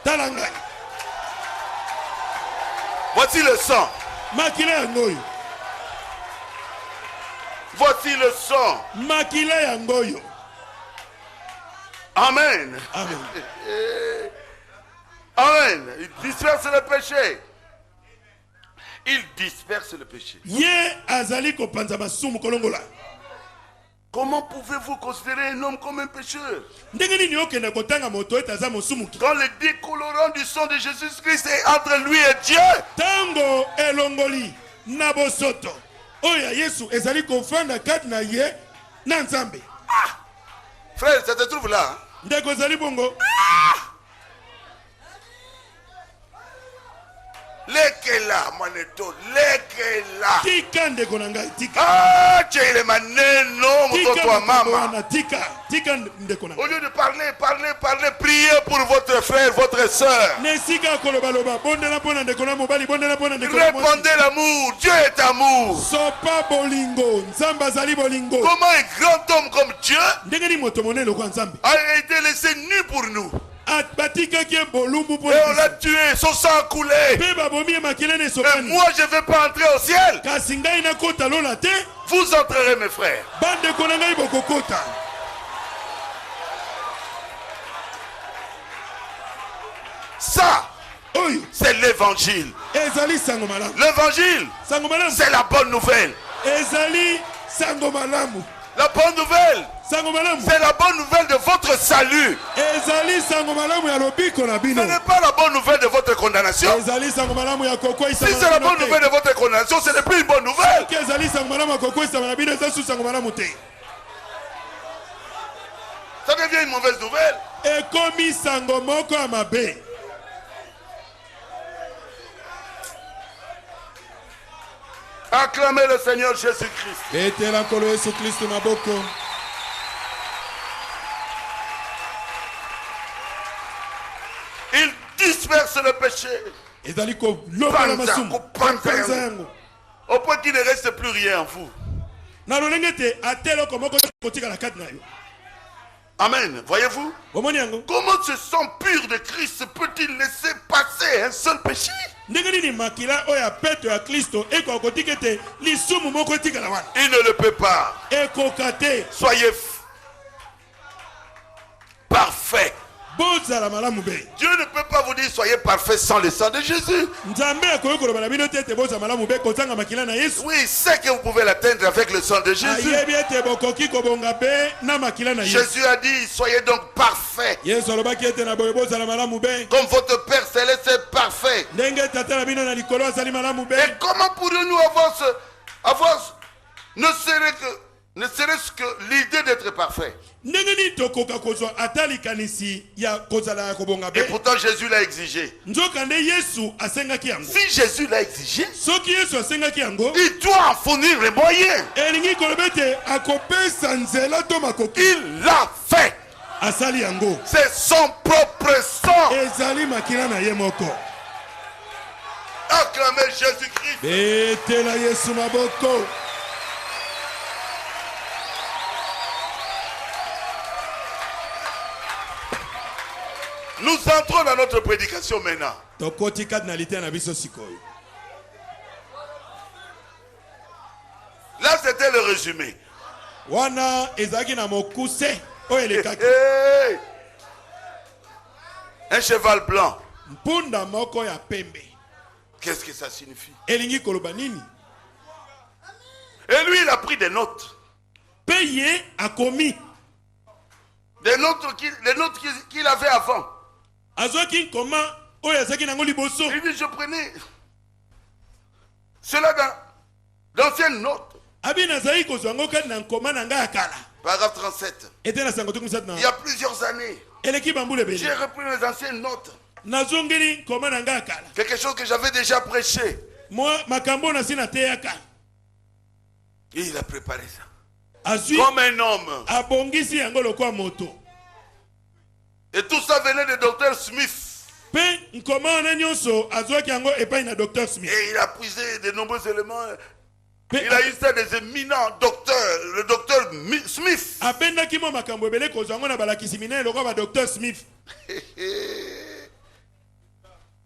Tala ngai. Voici le sang. Makila yangoyo. Voici le sang. Makila yangoyo. Amen. Amen. Amen. Il disperse le péché. Il disperse le péché. Ye azali ko panza masumu kolongola. Comment pouvez-vous considérer un homme comme un pécheur? Quand le décolorant du sang de Jésus-Christ est entre lui et Dieu. Tango elongoli nabosoto. Oya Yesu ezali kofanda kat na ye na nzambe. Ah! Frère, ça te trouve là. Ndeko zali bongo. Lekela maneto, lekela. Tika ndeko nanga tika. Ah, tu es le maneno mototo wa mama. Tika ndeko nanga. Au lieu de parler, priez pour votre frère, votre soeur. Nesika kolobaloba, bondela pona ndeko na mobali, bondela pona ndeko na mobali. Répondez l'amour, Dieu est amour. Sopa bolingo, nzamba zali bolingo. Comment un grand homme comme Dieu a été laissé nu pour nous? Et on l'a tué, son sang a coulé. Et moi je ne vais pas entrer au ciel. Vous entrerez mes frères. Ça, c'est l'évangile. L'évangile, c'est la bonne nouvelle. La bonne nouvelle, c'est la bonne nouvelle de votre salut. Ce n'est pas la bonne nouvelle de votre condamnation. Si c'est la bonne nouvelle de votre condamnation, ce n'est plus une bonne nouvelle. Ça devient une mauvaise nouvelle. Acclamez le Seigneur Jésus-Christ. Il disperse le péché. Au point qu'il ne reste plus rien en vous. Amen. Voyez-vous? Comment ce sang pur de Christ peut-il laisser passer un seul péché? Il ne le peut pas. Soyez parfait. Dieu ne peut pas vous dire soyez parfait sans le sang de Jésus. Oui, il sait que vous pouvez l'atteindre avec le sang de Jésus. Jésus a dit soyez donc parfait. Comme votre Père Céleste est parfait. Et comment pourrions-nous avoir ne serait-ce que l'idée d'être parfait? Et pourtant Jésus l'a exigé. Si Jésus l'a exigé, il doit en fournir les moyens. Il l'a fait. C'est son propre sang. Acclamez Jésus-Christ. Nous entrons dans notre prédication maintenant. Là, c'était le résumé. Un cheval blanc. Qu'est-ce que ça signifie? Et lui, il a pris des notes. Payé a commis. Les notes qu'il avait avant. Il dit, je prenais cela dans d'anciennes notes. Paragraphe 37. Il y a plusieurs années, j'ai repris mes anciennes notes. Quelque chose que j'avais déjà prêché. Et il a préparé ça. Comme un homme. Et tout ça venait de Dr. Smith. Et il a puisé de nombreux éléments. Il a eu ça des éminents docteurs, le docteur Smith.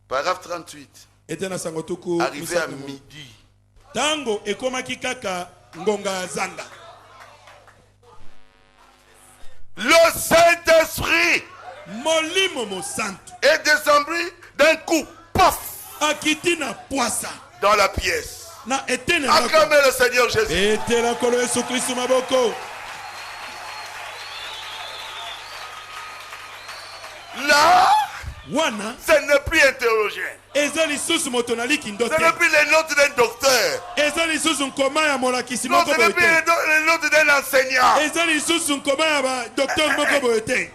Paragraphe 38. Arrivé à midi. Tango ekomaki kaka ngonga zanga. Le Saint-Esprit Molimo mo santo est descendu d'un coup, paf, akitina poisa dans la pièce. Na etene acclamez le Seigneur Jésus. Etela kolo Yesu Kristo maboko. Là, wana, ce n'est plus un théologien. Ezali susu motonali kindote. Ce n'est plus les notes d'un docteur. Ezali susu nkoma ya molakisi Non, moko ce n'est plus boyete. les notes d'un enseignant. Ezali susu nkoma ya ba docteur moko boyete.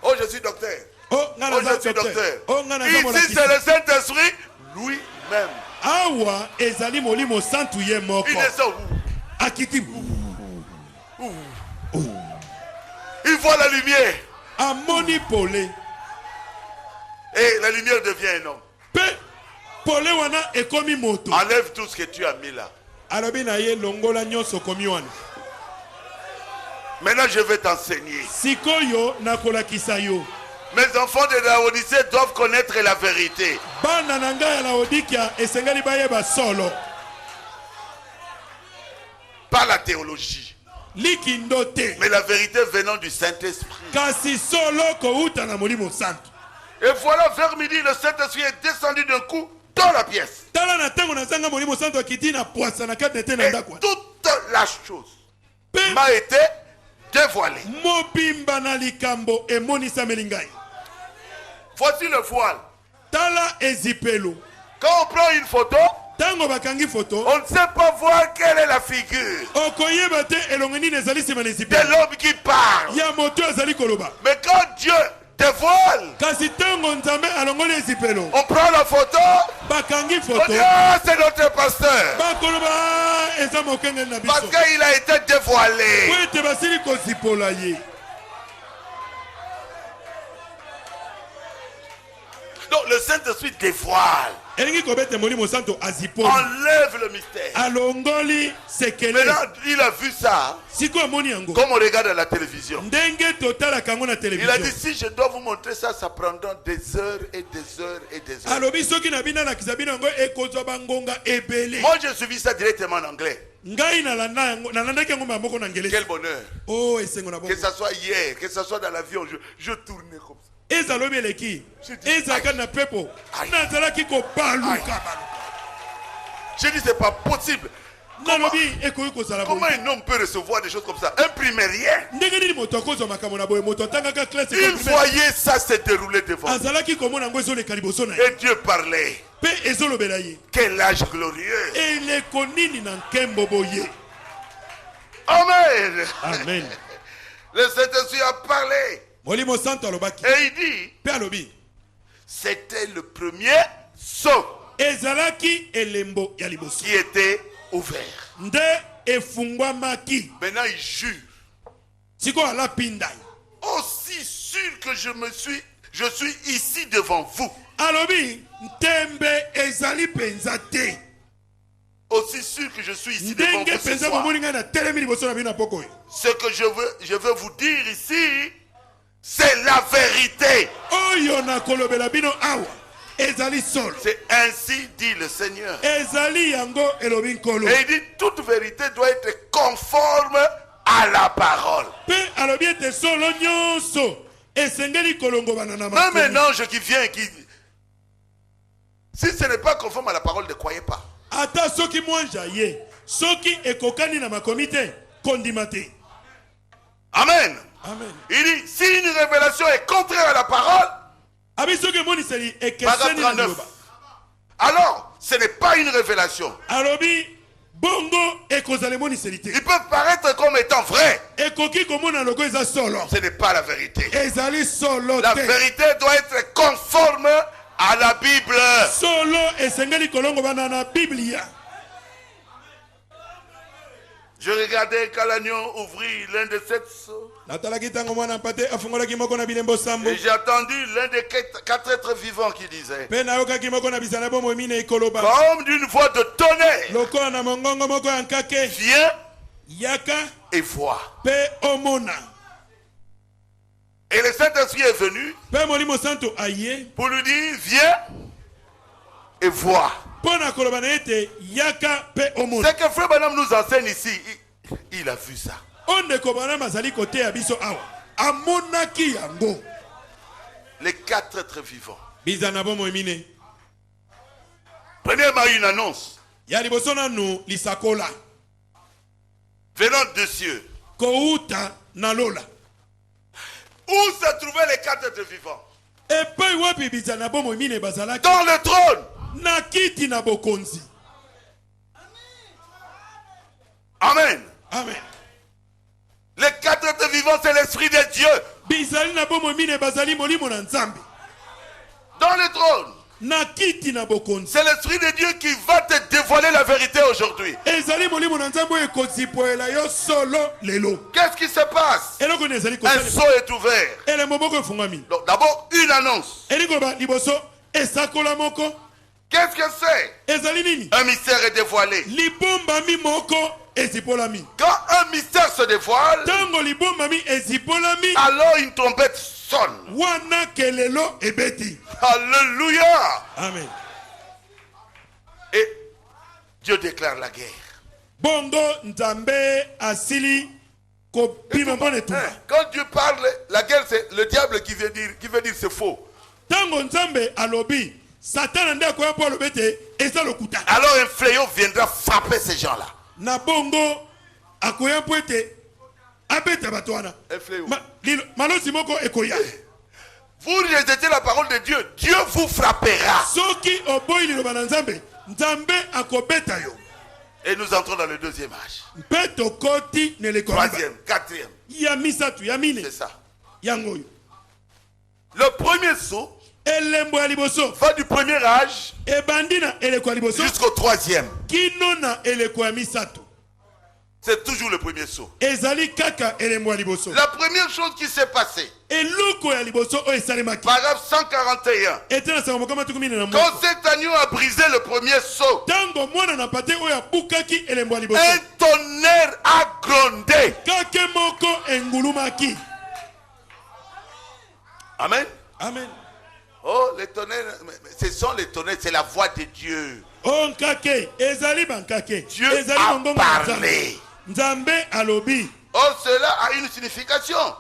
Oh, je suis docteur. Oh, je suis docteur. Oh, ici, c'est le Saint-Esprit lui-même. Awa ezali molimo santu ye moko. Il est ça. Akiti. Il voit la lumière. Amoni pole. Et la lumière devient un homme. Pe pole wana ekomi moto. Enlève tout ce que tu as mis là. Alobi na ye longola nyoso komi wana. Maintenant, je vais t'enseigner. Sikoyo nakolakisa yo. Mes enfants de Laodicée doivent connaître la vérité. Bana nanga ya Laodikia esengeli bayeba solo. Pas la théologie. Likindote. Mais la vérité venant du Saint-Esprit. Kasi solo kouta na molimo santo. Et voilà, vers midi, le Saint-Esprit est descendu d'un coup dans la pièce. Tala na tango na zanga molimo santo akiti na poisa na kate te na Et ndakwa. toute la chose m'a été dévoilée. Mobimba na likambo emonisa melingai. Voici le voile. Tala ezipelo. Quand on prend une photo, Tango bakangi photo. on ne sait pas voir quelle est la figure Okoyeba te elongeni nezali sima de nezipelo. l'homme qui parle. Ya moto azali koloba. Mais quand Dieu dévoile, Kasi tango nzambe alongoli ezipelo. on prend la photo, Bakangi on photo. dit ah, c'est notre pasteur. Bakoloba eza mokenge na biso. Parce qu'il a été dévoilé. Po ete basili kozipola ye. Donc le Saint-Esprit dévoile. Elingi kobete molimo santo azipoli. Enlève le mystère. Alongoli sekele. Maintenant, il a vu ça Siko amoni yango. comme on regarde à la télévision. Ndenge totala kango na Il a télévision. dit si je dois vous montrer ça, ça prendra des heures et des heures et des heures. Alobi soki na bina na kizabina yango ekozwa bangonga ebele. Moi, j'ai suivi ça directement en anglais. Ngai na landa yango na landa yango maboko na ngele. Quel bonheur. Oh esengo na bongo. Que ça soit hier, que ça soit dans l'avion, je tournais comme ça. Eza lobi eleki. Eza kana pepo. Na zala kiko baluka. J'ai dit c'est pas possible. Comment un homme peut recevoir des choses comme ça? Imprimer rien. Il voyait ça se dérouler devant. Et Dieu parlait. Quel âge glorieux. Amen. Amen. Le Saint-Esprit a parlé. Et il dit, c'était le premier sceau qui était ouvert. Maintenant il jure. Aussi sûr que je suis ici devant vous. Aussi sûr que je suis ici devant vous ce soir. Ce que je veux vous dire ici, c'est la vérité. C'est ainsi dit le Seigneur. Et il dit toute vérité doit être conforme à la parole. Même un ange qui vient qui si ce n'est pas conforme à la parole, ne croyez pas. Amen. Amen. Il dit si une révélation est contraire à la parole, paragraphe 39, alors ce n'est pas une révélation. Ils peuvent paraître comme étant vrais. Ce n'est pas la vérité. La vérité doit être conforme à la Bible. Je regardais quand l'agneau ouvrit l'un de sept sceaux. Et j'ai entendu l'un des quatre êtres vivants qui disait, comme d'une voix de tonnerre, viens et vois. Et le Saint-Esprit est venu pour lui dire, viens et vois. Ce que Frère Branham nous enseigne ici, il a vu ça. Les quatre êtres vivants. Premièrement, une annonce venant de cieux. Où se trouvaient les quatre êtres vivants? Dans le trône. Amen. Amen. Les quatre êtres vivants, c'est l'Esprit de Dieu. Dans le trône. C'est l'Esprit de Dieu qui va te dévoiler la vérité aujourd'hui. Qu'est-ce qui se passe? Un sceau est ouvert. Donc, d'abord, une annonce. Qu'est-ce que c'est? Un mystère est dévoilé. Quand un mystère se dévoile, alors une trompette sonne. Alléluia. Amen. Et Dieu déclare la guerre. Quand Dieu parle, la guerre, c'est le diable qui veut dire c'est faux. Alors un fléau viendra frapper ces gens-là. Un fléau. Vous rejetez la parole de Dieu, Dieu vous frappera. Et nous entrons dans le deuxième âge. Troisième, quatrième. C'est ça. Le premier saut va du premier âge jusqu'au troisième. C'est toujours le premier saut. La première chose qui s'est passée, paragraphe 141, quand cet agneau a brisé le premier saut, un tonnerre a grondé. Amen. Amen. Oh, les tonnerres, ce sont les tonnerres, c'est la voix de Dieu. Dieu a parlé. Oh, cela a une signification.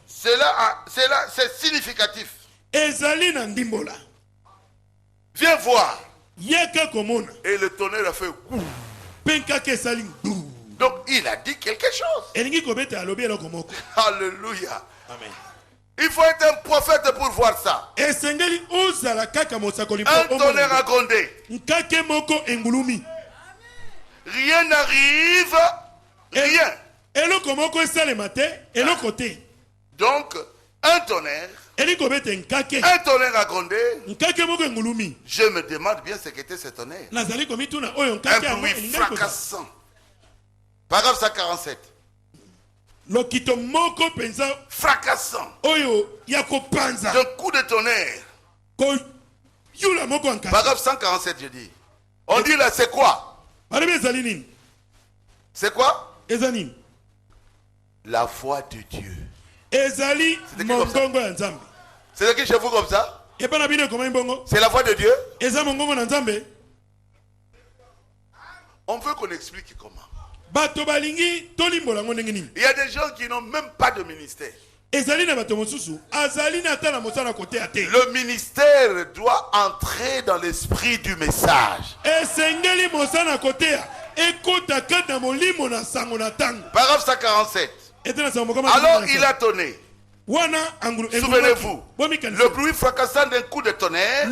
C'est significatif. Viens voir. Et le tonnerre a fait ouf. Donc il a dit quelque chose. Alléluia. Amen. Il faut être un prophète pour voir ça. Un tonnerre a grondé. Rien n'arrive. Rien. Donc, un tonnerre a grondé. Je me demande bien ce qu'était ce tonnerre. Un bruit fracassant. Paragraphe 147. Fracassant. D'un coup de tonnerre. Paragraphe 147, je dis. On dit là, c'est quoi? C'est quoi? La voix de Dieu. C'est écrit chez vous comme ça? C'est la voix de Dieu? On veut qu'on explique comment. Il y a des gens qui n'ont même pas de ministère. Le ministère doit entrer dans l'esprit du message. Paragraphe 147. Alors il a tonné. Souvenez-vous, le bruit fracassant d'un coup de tonnerre,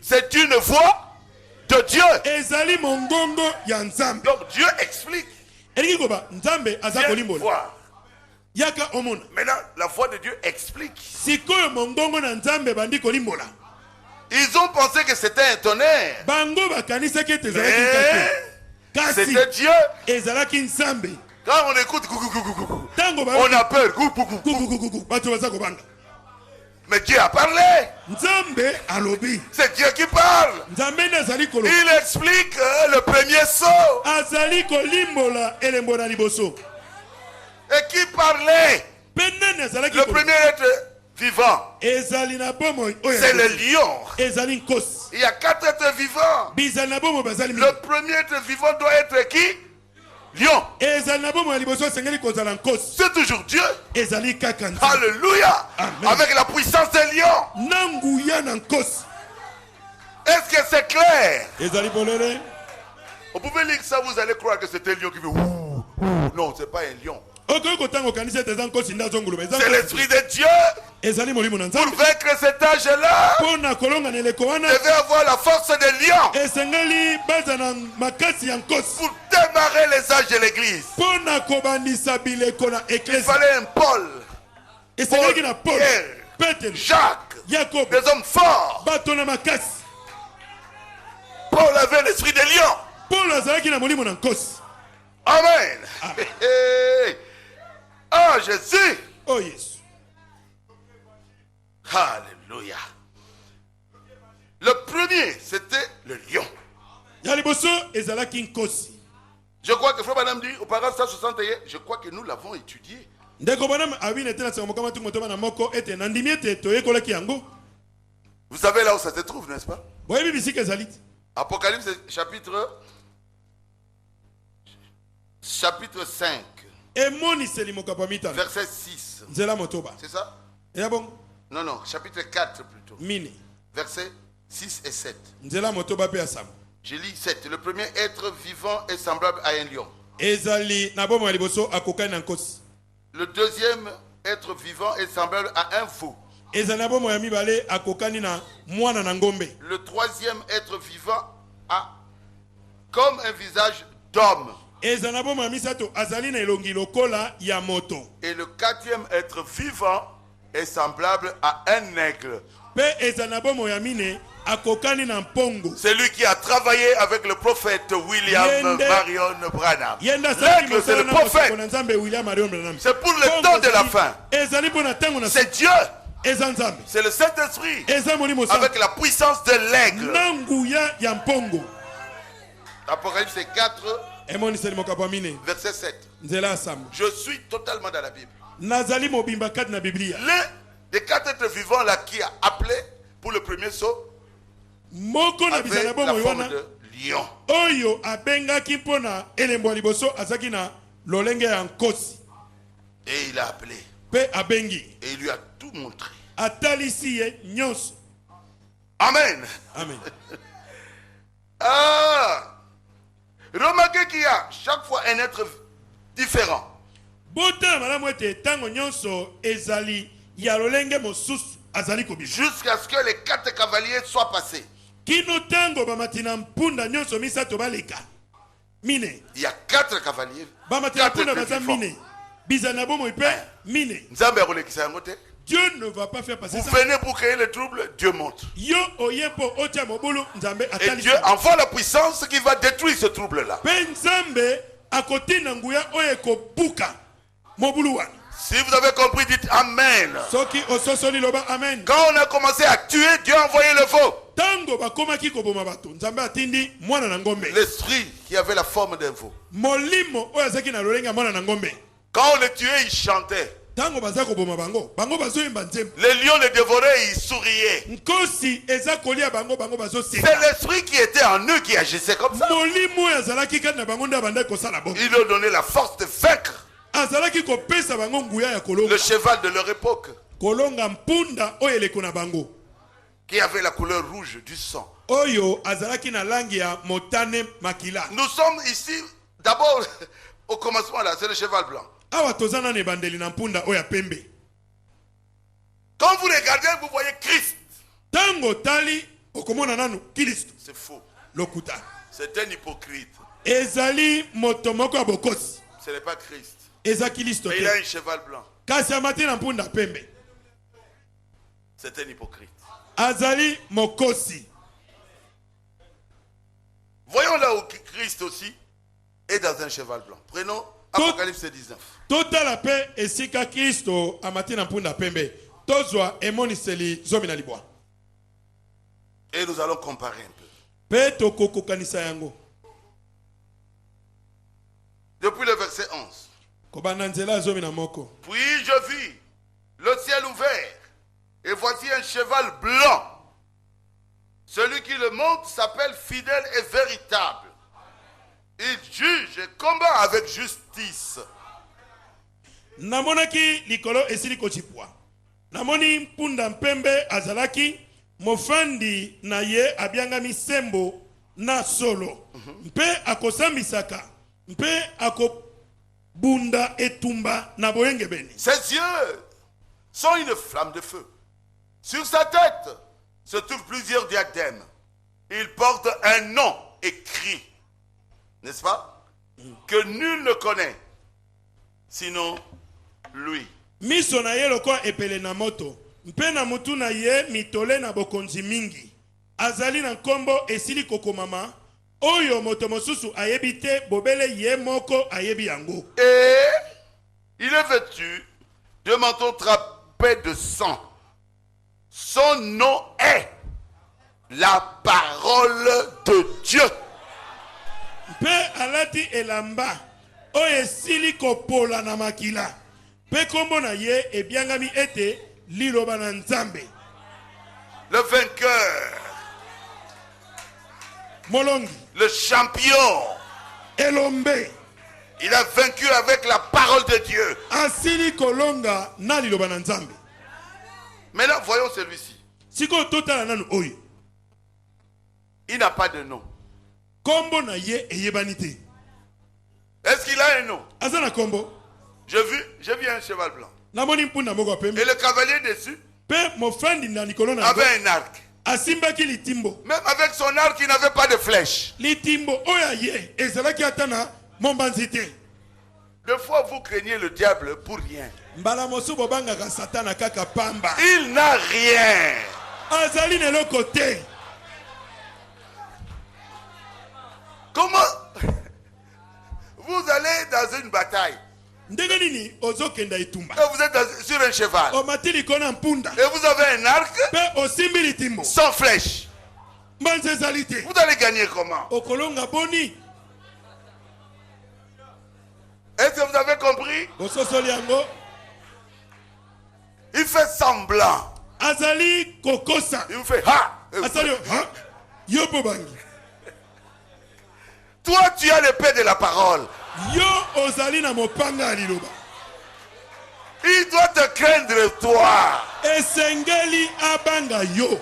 c'est une voix de Dieu. Donc Dieu explique. Viens voir. Maintenant, la voix de Dieu explique. Ils ont pensé que c'était un tonnerre. Mais C'était Dieu. Quand on écoute, on a peur. Mais Dieu a parlé. C'est Dieu qui parle. Il explique le premier saut. Et qui parlait? Le premier être vivant, c'est le lion. Il y a 4 êtres vivants. Le premier être vivant doit être qui? Lion. C'est toujours Dieu. Alléluia. Amen. Avec la puissance des lions. Est-ce que c'est clair? Vous pouvez lire ça, vous allez croire que c'est un lion qui fait ouh, ouh. Non, c'est pas un lion. C'est l'esprit de Dieu. Pour vaincre cet âge-là, vous devez avoir la force des lions. Pour démarrer les âges de l'église, il fallait un Paul, Pierre, Jacques, des hommes forts. Paul avait l'esprit des lions. Amen. Oh Jésus. Oh yes. Alléluia. Le premier, c'était le lion. Je crois que Frère Banam dit au paragraphe 161, je crois que nous l'avons étudié. Vous savez là où ça se trouve, n'est-ce pas? Apocalypse chapitre 5. Verset 6. C'est ça? Non, chapitre 4 plutôt. Verset 6 et 7. Je lis 7. Le premier être vivant est semblable à un lion. Le deuxième être vivant est semblable à un veau. Le troisième être vivant a comme un visage d'homme. Et le quatrième être vivant est semblable à un aigle. C'est lui qui a travaillé avec le prophète William Marion Branham. L'aigle, c'est le prophète. C'est pour le temps de la fin. C'est Dieu. C'est le Saint-Esprit avec la puissance de l'aigle. Apocalypse 4 verset 7. Je suis totalement dans la Bible. L'un des 4 êtres vivants là qui a appelé pour le premier saut avait la forme de lion. Et il a appelé. Et il lui a tout montré. Amen. Amen. Remarquez qu'il y a chaque fois un être différent. Jusqu'à ce que les 4 cavaliers soient passés. Il y a 4 cavaliers. 4 vivants. Dieu ne va pas faire passer vous ça. Vous venez pour créer le trouble, Dieu monte. Et Dieu envoie la puissance qui va détruire ce trouble-là. Si vous avez compris, dites Amen. Quand on a commencé à tuer, Dieu a envoyé le veau. L'esprit qui avait la forme d'un veau. Quand on le tuait, il chantait. Les lions les dévoraient et ils souriaient. C'est l'esprit qui était en eux qui agissait comme ça. Ils leur donnaient la force de vaincre le cheval de leur époque qui avait la couleur rouge du sang. Nous sommes ici d'abord au commencement là, c'est le cheval blanc. Quand vous regardez, vous voyez Christ. C'est faux. C'est un hypocrite. Ce n'est pas Christ. Mais il a un cheval blanc. C'est un hypocrite. Voyons là où Christ aussi. est dans un cheval blanc. Prenons Apocalypse 19. Tota la paix esika Kristo amati na mpunda pembe. Tozwa emoniseli zomi na libwa. Et nous allons comparer un peu. Pe tokoko kanisa yango. Depuis le verset 11. Kobanda nzela zomi na moko. Puis je vis le ciel ouvert, et voici un cheval blanc. Celui qui le monte s'appelle fidèle et véritable. Il juge et combat avec justice. Namonaki likolo esili kochipwa. Namoni mpunda mpembe azalaki mofandi na ye abiangami sembo na solo. Mpe akosambisaka. Mpe akobunda etumba na boyenge beni. Ses yeux sont une flamme de feu. Sur sa tête se trouvent plusieurs diadèmes. Il porte un nom écrit, n'est-ce pas, que nul ne connaît, sinon lui. Miso na ye loko epele na moto. Mpe na mutu na ye mitole na bokonzi mingi. Azali na nkombo esili kokomama. Oyo moto mosusu ayebite bobele ye moko ayebi yango. Et il est vêtu de manteau trapé de sang. Son nom est la parole de Dieu. Pe alati elamba oyo esili kopola na makila. Pe kombo na ye ebiangami ete liloba na Nzambe. Le vainqueur. Molongi. Le champion. Elombe. Il a vaincu avec la parole de Dieu. Asili kolonga na liloba na Nzambe. Maintenant, voyons celui-ci. Siko totala nanu oyo. Il n'a pas de nom. Kombo na ye eyebanite. Est-ce qu'il a un nom? Azana kombo. J'ai vu un cheval blanc. Namoni mpunda moko pembe. Et le cavalier dessus Pe mofandi na likolo na avait un arc. Asimbaki litimbo. Même avec son arc, il n'avait pas de flèche. Litimbo oya ye ezalaki atana mombanzite. Des fois, vous craignez le diable pour rien. Mbala mosu bobangaka satana kaka pamba. Il n'a rien. Azali ne lo côté. Comment vous allez dans une bataille Ndenge nini ozokenda itumba. et vous êtes sur un cheval Omatili kona mpunda. et vous avez un arc Pe osimbi litimbo. sans flèche? Mbanze ezalite. Vous allez gagner comment? Okolonga boni. Est-ce que vous avez compris? Ososoli yango. Il fait semblant. Azali kokosa. Il vous fait ha. Azali ha. Yobo bangi. Toi, tu as l'épée de la parole. Yo ozali na mopanga liloba. Il doit te craindre, toi. Esengeli abanga yo.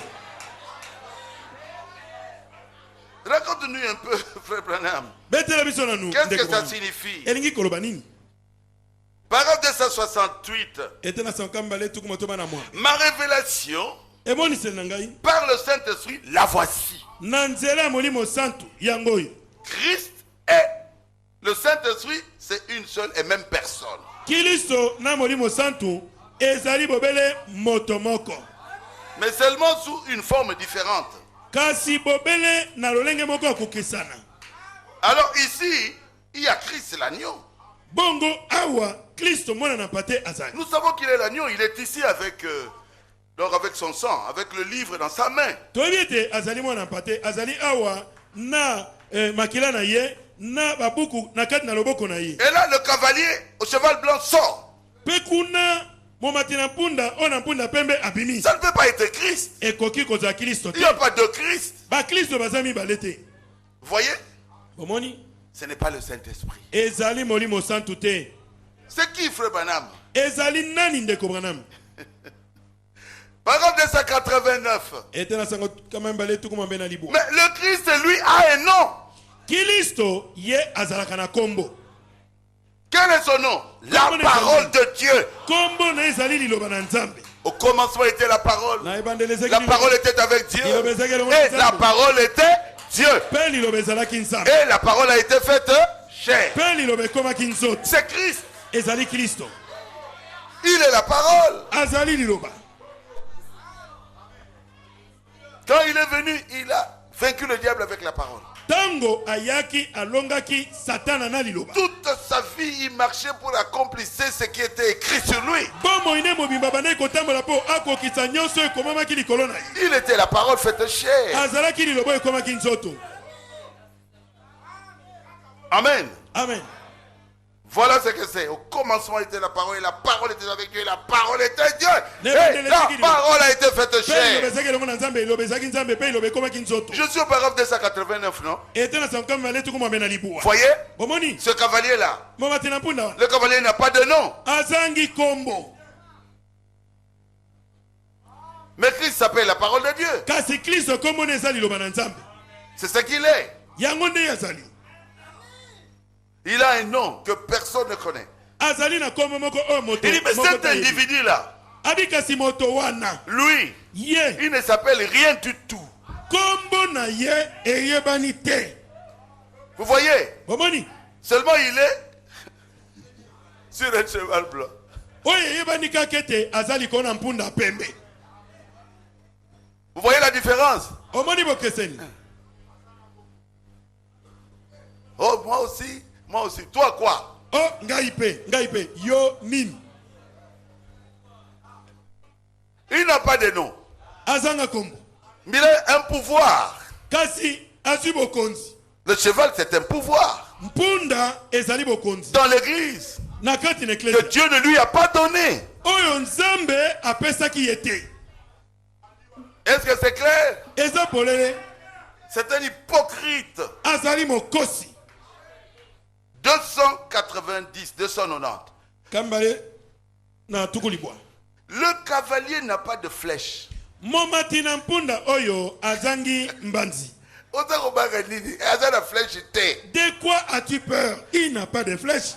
Raconte-nous un peu, frère Branham. Qu'est-ce que ça signifie? Elingi koloba nini? Paragraphe 268. Etena sankambale tukumotoma na mwa. Ma révélation Emoniseli na ngai. par le Saint-Esprit, la voici. Na nzela ya molimo santu yango yo. Christ et le Saint-Esprit, c'est une seule et même personne. Kristo na molimo santu ezali bobele moto moko. Mais seulement sous une forme différente. Kasi bobele na lolenge moko akokesana. Alors ici, il y a Christ l'agneau. Bongo awa Kristo mwana na pate azali. Nous savons qu'il est l'agneau, il est ici avec son sang, avec le livre dans sa main. Toyete azali mwana na pate azali awa na makila na ye na babuku na kati na loboko na ye. Et là le cavalier au cheval blanc sort. Pekuna momatina punda ona punda pembe abimi. Ça ne peut pas être Christ. Ekoki koza Kristo. Il n'y a pas de Christ. Ba Kristo bazami balete. Voyez? Omoni? Ce n'est pas le Saint-Esprit. Ezali molimo santu te. C'est qui, frère Branham? Ezali nani ndeko Branham? Paragraphe 289. Etena sango kama mbale tukuma mbena libo. Mais le Christ, lui, a un nom. Kristo ye azalaka na kombo. Quel est son nom? La parole de Dieu. Kombo na ezali liloba na Nzambe. Au commencement était la parole. La La parole était avec Dieu. Et la parole était Dieu. Et la parole a été faite chair. C'est Christ. Ezali Kristo. Il est la parole. Azali liloba. Quand il est venu, il a vaincu le diable avec la parole. Tango ayaki alongaki Satan na liloba. Toute sa vie, il marchait pour accomplir ce qui était écrit sur lui. Il était la parole faite chair. Amen. Amen. Voilà ce que c'est. Au commencement était la parole, et la parole était avec Dieu, et la parole était Dieu. Et la parole a été faite chair. Je suis au paragraphe 289, non? Voyez? Ce cavalier-là, le cavalier n'a pas de nom. Mais Christ s'appelle la parole de Dieu. C'est ce qu'il est. Il a un nom que personne ne connaît. Il dit, mais cet individu-là, lui, il ne s'appelle rien du tout. Vous voyez? Seulement il est sur un cheval blanc. Vous voyez la différence? Oh, moi aussi. Moi aussi. Toi quoi? Oh, ngaipe. Yo nin. Il n'a pas de nom. Azanga kombo. Mais il a un pouvoir. Kasi azibokonzi. Le cheval c'est un pouvoir. Mpunda ezali bokonzi. Dans l'église. Nakati n'eklesi. Que Dieu ne lui a pas donné. Oyo nzambe apesa ki yete. Est-ce que c'est clair? Eza polele. C'est un hypocrite. Azali mokosi. 290. Kambale na tukulibwa. Le cavalier n'a pas de flèche. Momatina mpunda oyo azangi mbanzi. De quoi as-tu peur? Il n'a pas de flèche.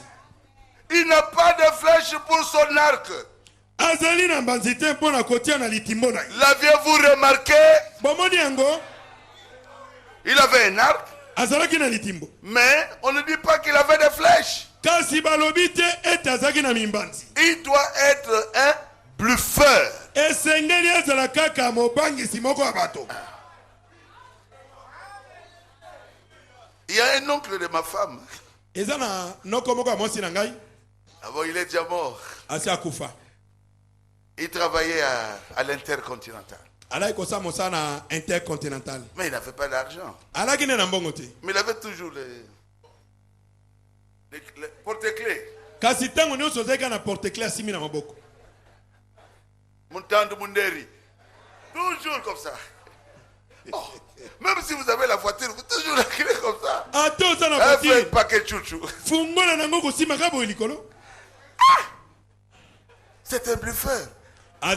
Il n'a pas de flèche pour son arc. Azali na mbanzi te mpona kotia na litimbo na. L'aviez-vous remarqué? Bomoni yango. Il avait un arc. Azalaki na litimbo. Mais on ne dit pas qu'il avait des flèches. Kasi balobite et azaki na mimbanzi. Il doit être un bluffeur. Esengeli azala kaka mobangisi moko abato. Il y a un oncle de ma femme. Ezana noko moko amosi na ngai. Avant il est déjà mort. Asi akufa. Il travaillait à l'Intercontinental. Intercontinental. Mais il n'avait pas d'argent. Mais il avait toujours les porte-clés. Montando Munderi. Toujours comme ça. Oh, même si vous avez la voiture, vous toujours la clé comme ça. Elle fait un paquet chouchou. C'est un bluffeur. Il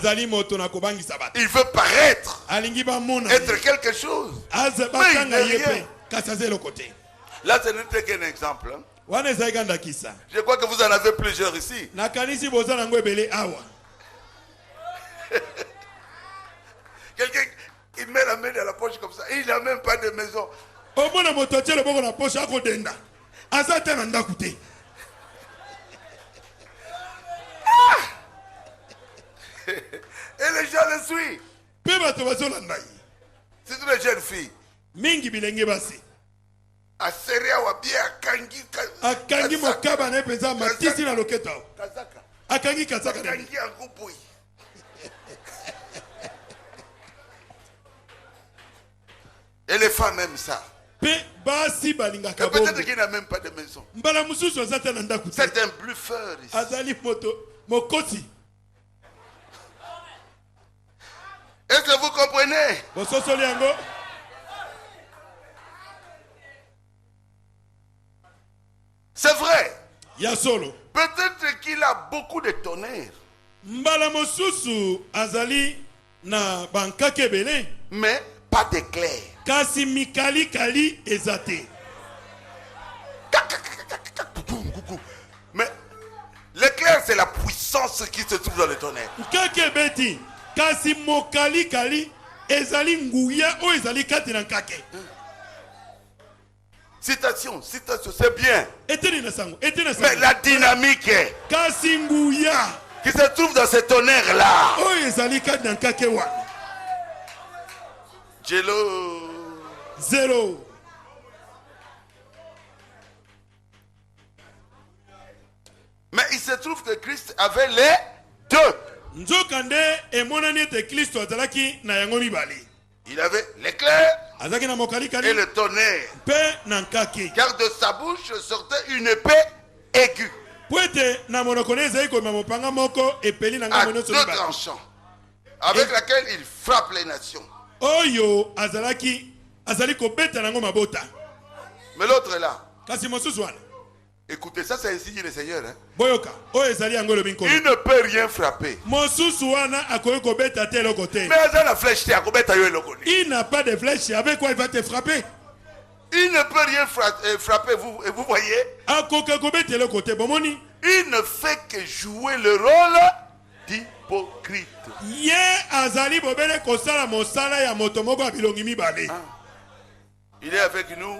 veut paraître être quelque chose. Mais il n'est rien. Là, ce n'était qu'un exemple. Je crois que vous en avez plusieurs ici. Quelqu'un qui met la main dans la poche comme ça, il n'a même pas de maison. Et les gens le suivent. C'est une jeune fille. A serré à bien akangi mokaba ne peza matisi na loketo. Akangi kazaka. Akangi angupui. Et les femmes aiment ça. Peut-être qu'il n'a même pas de maison. C'est un bluffeur ici. Est-ce que vous comprenez? C'est vrai. Peut-être qu'il a beaucoup de tonnerre. Mais pas d'éclair. Mais l'éclair, c'est la puissance qui se trouve dans le tonnerre. Citation, c'est bien. Mais la dynamique qui se trouve dans ce tonnerre-là. Zéro. Mais il se trouve que Christ avait les deux. Il avait l'éclair et le tonnerre. Car de sa bouche sortait une épée aiguë à deux tranchants, avec laquelle il frappe les nations. Mais l'autre est là. Écoutez, ça c'est ainsi dit le Seigneur. Hein? Il ne peut rien frapper. Mais la flèche, il n'a pas de flèche. Avec quoi il va te frapper? Il ne peut rien frapper, vous voyez? Il ne fait que jouer le rôle d'hypocrite. Il est avec nous.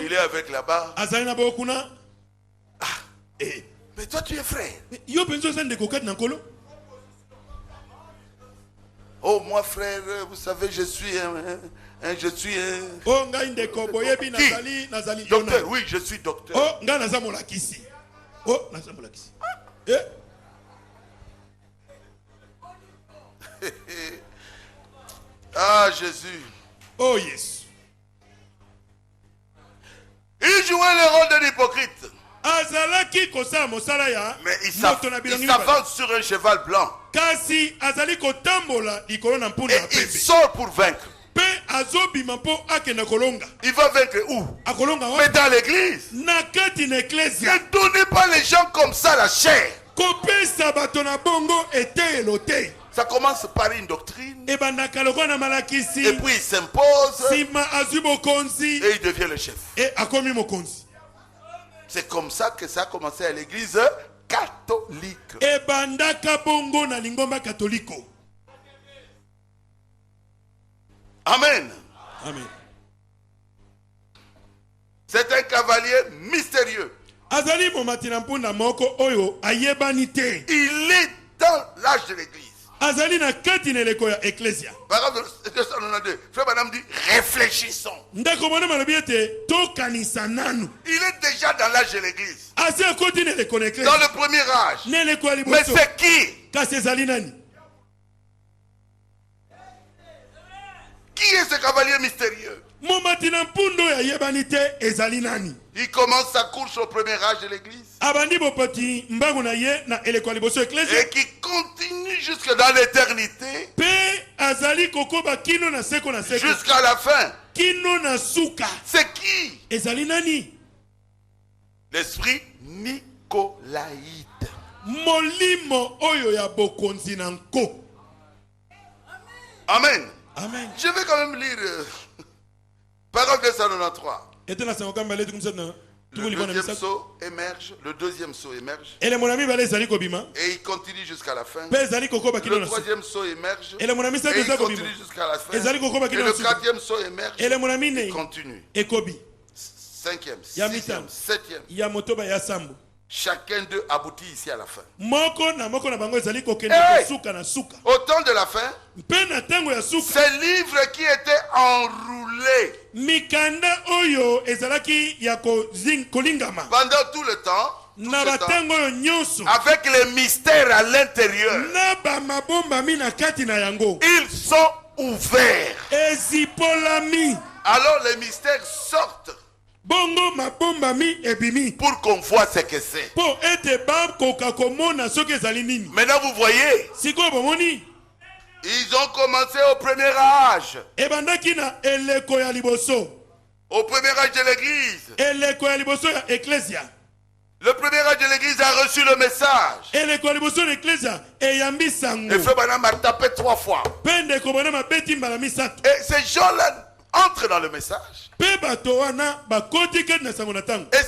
Il est avec là-bas. Mais toi tu es frère. Oh moi frère, vous savez je suis un docteur, oui je suis docteur. Ah Jésus. Oh yes. Il jouait le rôle de l'hypocrite. Mais il s'avance sur un cheval blanc. Et il sort pour vaincre. Il va vaincre où? Mais dans l'église. Ne donnez pas les gens comme ça la chair. Ça commence par une doctrine. Et puis il s'impose. Et il devient le chef. C'est comme ça que ça a commencé à l'église catholique. Amen. Amen. C'est un cavalier mystérieux. Il est dans l'âge de l'église. Paragraphe 292. Frère Madame dit réfléchissons. Il est déjà dans l'âge de l'église. Dans le premier âge. Mais c'est qui? Qui est ce cavalier mystérieux? Il commence sa course au premier âge de l'église. Et qui continue jusque dans l'éternité. Jusqu'à la fin. C'est qui? L'esprit nicolaïte. Amen. Amen. Je vais quand même lire paragraphe 293. Le deuxième saut émerge. Le deuxième saut émerge. Et il continue jusqu'à la fin. Le troisième saut émerge. Et il continue jusqu'à la fin. Et le quatrième saut émerge. Et continue. Cinquième, sixième, septième. Chacun d'eux aboutit ici à la fin. Hey! Au temps de la fin, ces livres qui étaient enroulés pendant tout le temps, avec les mystères à l'intérieur, ils sont ouverts. Alors les mystères sortent pour qu'on voit ce que c'est. Maintenant vous voyez, ils ont commencé au premier âge. Au premier âge de l'église. Le premier âge de l'église a reçu le message. Et Frère Branham a tapé 3 fois. Et ces gens-là entrent dans le message. Et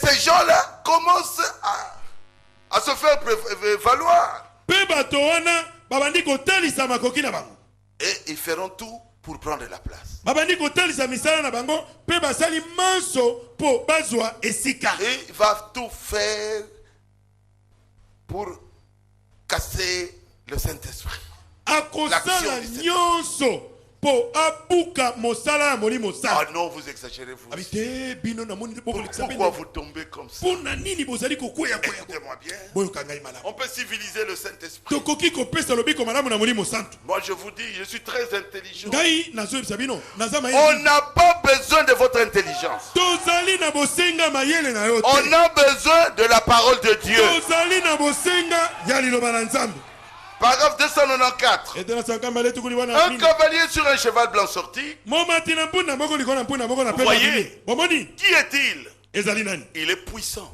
ces gens-là commencent à se faire valoir. Et ils feront tout pour prendre la place. Et il va tout faire pour casser le Saint-Esprit. L'action du Saint-Esprit. po abuka mosala molimo sa. Ah non, vous exagérez vous. Pourquoi vous tombez comme ça? Écoutez-moi bien. On peut civiliser le Saint-Esprit. Moi je vous dis, je suis très intelligent. On n'a pas besoin de votre intelligence. On a besoin de la parole de Dieu. Paragraphe 294. Un cavalier sur un cheval blanc sorti. Vous voyez, qui est-il? Il est puissant.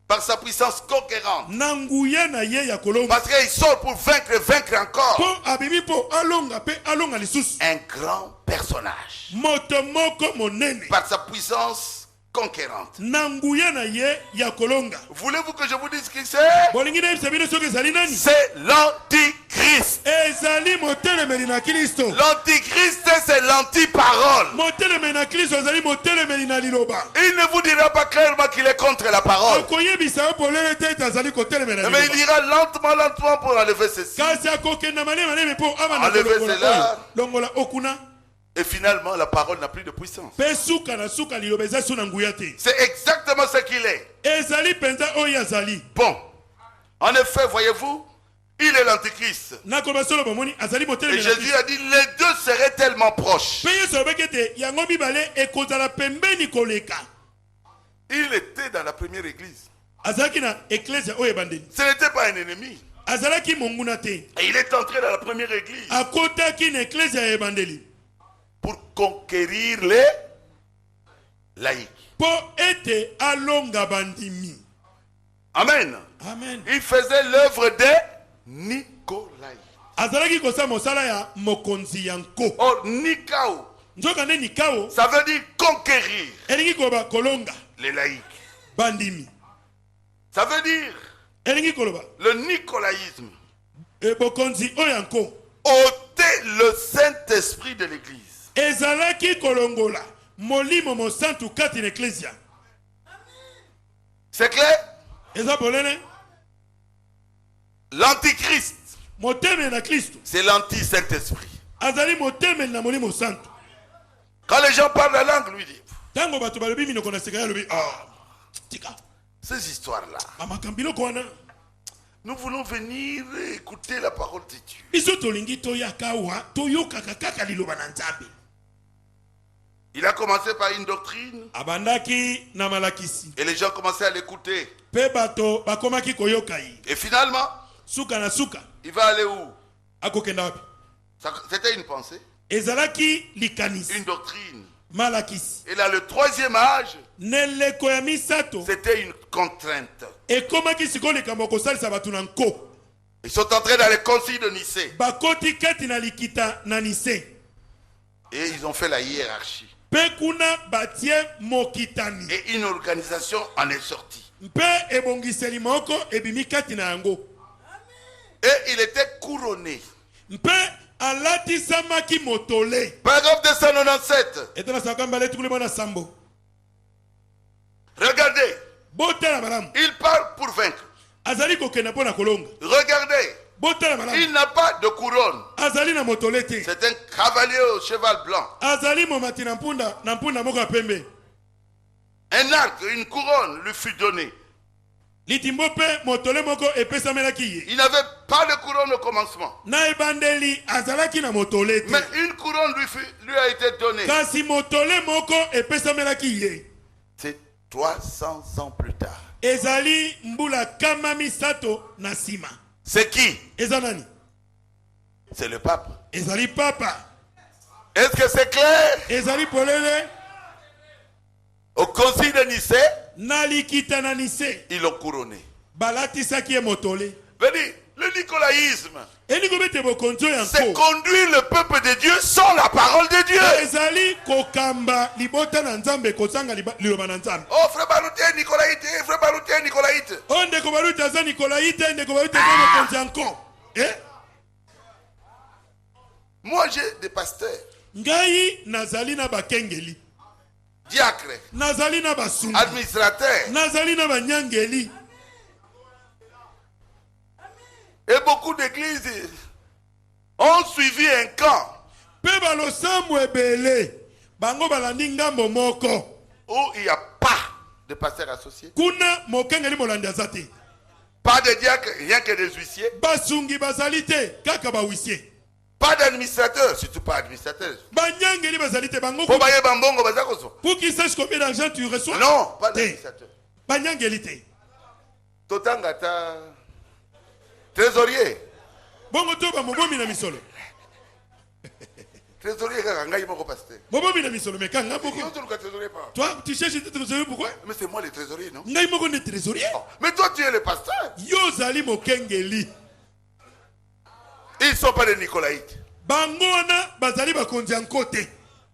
Par sa puissance conquérante. Parce qu'il sort pour vaincre et vaincre encore. Un grand personnage. Par sa puissance conquérante. Voulez-vous que je vous dise qui c'est? C'est l'Antichrist. L'Antichrist, c'est l'anti-parole. Il ne vous dira pas clairement qu'il est contre la parole. Mais il ira lentement, lentement pour enlever ceci. Enlever cela. Et finalement, la parole n'a plus de puissance. C'est exactement ce qu'il est. Bon. En effet, voyez-vous, il est l'Antichrist. Et Jésus a dit, les deux seraient tellement proches. Il était dans la première église. Ce n'était pas un ennemi. Et il est entré dans la première église pour conquérir les laïcs. Amen. Amen. Il faisait l'œuvre des Nicolaï. Or, Nikao, ça veut dire conquérir les laïcs. Ça veut dire le nicolaïsme. Ôter le Saint-Esprit de l'église. C'est clair? L'Antichrist, c'est l'anti-Saint-Esprit. Quand les gens parlent la langue, lui dit, ces histoires-là, nous voulons venir écouter la parole de Dieu. Il a commencé par une doctrine. Et les gens commençaient à l'écouter. Et finalement, il va aller où? C'était une pensée. Une doctrine. Et là, le troisième âge, c'était une contrainte. Ils sont entrés dans les conciles de Nicée. Et ils ont fait la hiérarchie. Et une organisation en est sortie. Et il était couronné. Paragraphe 297. Regardez. Il parle pour vaincre. Regardez. Il n'a pas de couronne. C'est un cavalier au cheval blanc. Un arc, une couronne lui fut donnée. Il n'avait pas de couronne au commencement. Mais une couronne lui a été donnée. C'est 300 ans plus tard. C'est qui? C'est le pape. Est-ce que c'est clair? Au concile de Nicée, ils l'ont couronné. Le nicolaïsme, c'est conduire le peuple de Dieu sans la parole de Dieu. Oh, frère Balouté, Nicolaïte, frère Balouté, Nicolaïte. Moi, j'ai des pasteurs, diacres, administrateurs. Et beaucoup d'églises ont suivi un camp Peba lo samu ebele. Bango balandi ngambo moko. Où il n'y a pas de pasteur associé. Kuna mokengeli molandi azate. Pas de diacre, rien que des huissiers. Basungi bazalite kaka ba huissier. Pas d'administrateur, surtout pas administrateur. Banyangeli bazalite bango. Pour bailler bambongo bazakoso. Pour qu'ils sachent combien d'argent tu reçois. Non, pas d'administrateur. Banyangeli te. Totangata trésorier. Bongo to ba mobomi na misolo. Trésorier kangai moko pasteur. Mobomi na misolo mais kanga boko. Toi tu cherches le trésorier pourquoi? Mais c'est moi le trésorier, non? Ngai moko ne trésorier. Oh, mais toi tu es le pasteur. Yo zali mokengeli. Ils ne sont pas des Nicolaïtes. Bangona bazali bakonzi anko te.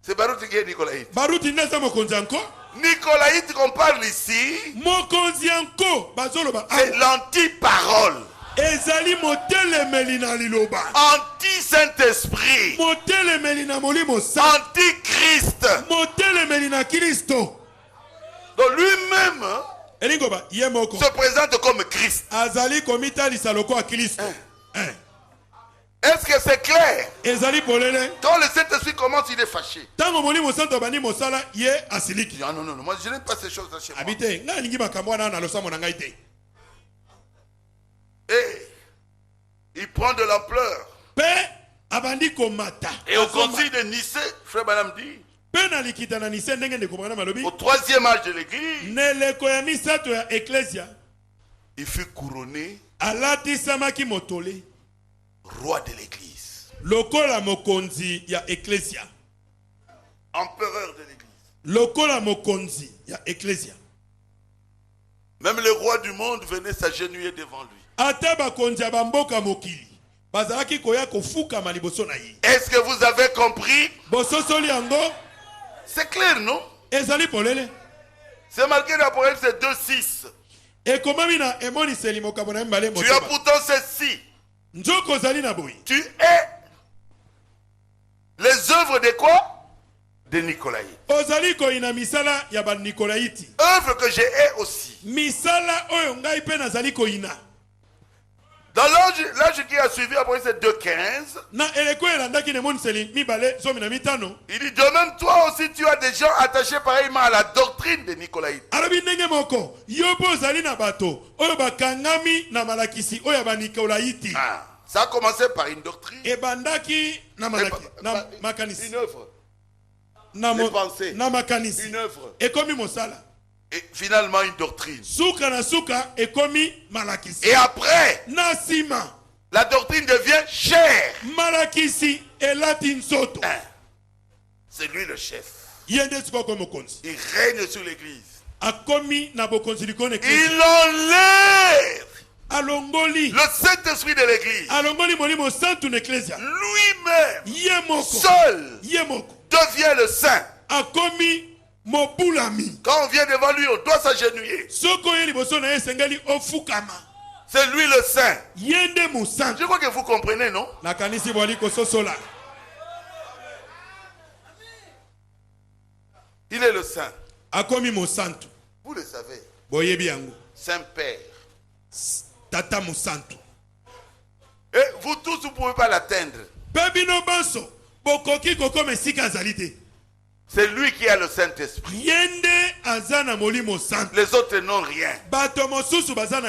C'est Baruti qui est Nicolaïte. Baruti nasa mokonzi anko. Nicolaïte qu'on parle ici, mokonzi anko bazolo ba. C'est l'anti-parole. Ezali motele melina liloba. Anti-Saint-Esprit. Motele melina molimo sa. Anti-Christ. Motele melina Kristo. Donc lui-même se présente comme Christ. Azali komita lisaloko a Kristo. Est-ce que c'est clair? Ezali polele. Quand le Saint-Esprit commence, il est fâché. Tango molimo santo bani mosala ye asiliki. Ah non, moi je n'aime pas ces choses-là chez moi. Habite, nga lingi makambo na losa mona ngai te. Et il prend de l'ampleur. Et au concile de Nicée, frère Branham dit, au troisième âge de l'église, il fut couronné roi de l'église, empereur de l'église. Même le roi du monde venait s'agenouiller devant lui. Est-ce que vous avez compris? C'est clair, non? C'est marqué dans l'Apocalypse 2:6. Tu as pourtant ceci. Tu es les œuvres de quoi? De Nicolaïte. Œuvre que j'ai aussi. Dans l'âge qui a suivi après ces 2:15, il dit de même toi aussi tu as des gens attachés pareillement à la doctrine de Nicolaïte. Ça a commencé par une doctrine. Une œuvre. Une pensée. Une œuvre. Et finalement une doctrine. Et après, la doctrine devient chair. C'est lui le chef. Il règne sur l'église. Il enlève le Saint-Esprit de l'église. Lui-même, seul, devient le saint. Quand on vient devant lui, on doit s'agenouiller. C'est lui le saint. Je crois que vous comprenez, non? Il est le saint. Vous le savez. Saint-Père. Et vous tous, vous ne pouvez pas l'atteindre. C'est lui qui a le Saint-Esprit. Les autres n'ont rien.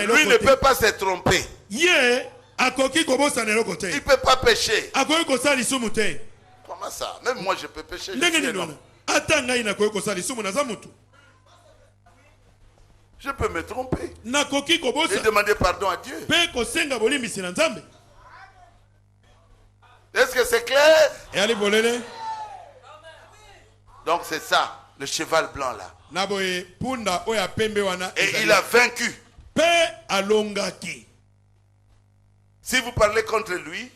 Lui ne peut pas se tromper. Il ne peut pas pécher. Comment ça? Même moi je peux pécher. Je peux me tromper. Et demander pardon à Dieu. Est-ce que c'est clair? Donc c'est ça, le cheval blanc là. Et il a vaincu. Si vous parlez contre lui,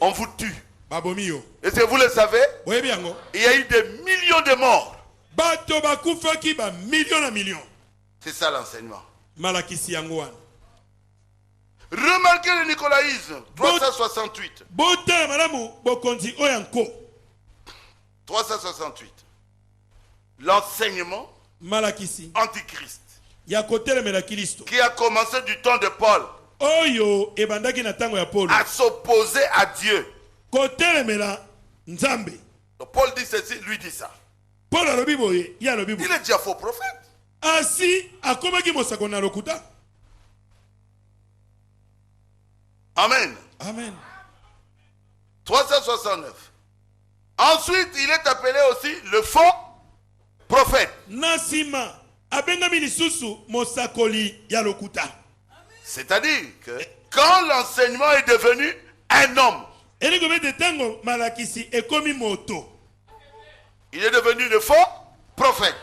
on vous tue. Est-ce que vous le savez? Il y a eu des millions de morts. C'est ça l'enseignement. Remarquez le nicolaïsme. 368. 368. L'enseignement antichrist qui a commencé du temps de Paul à s'opposer à Dieu. Donc Paul dit ceci, lui dit ça. Paul Il est déjà faux prophète. Amen. Amen. 369. Ensuite, il est appelé aussi le faux prophète. C'est-à-dire que quand l'enseignement est devenu un homme, il est devenu le faux prophète.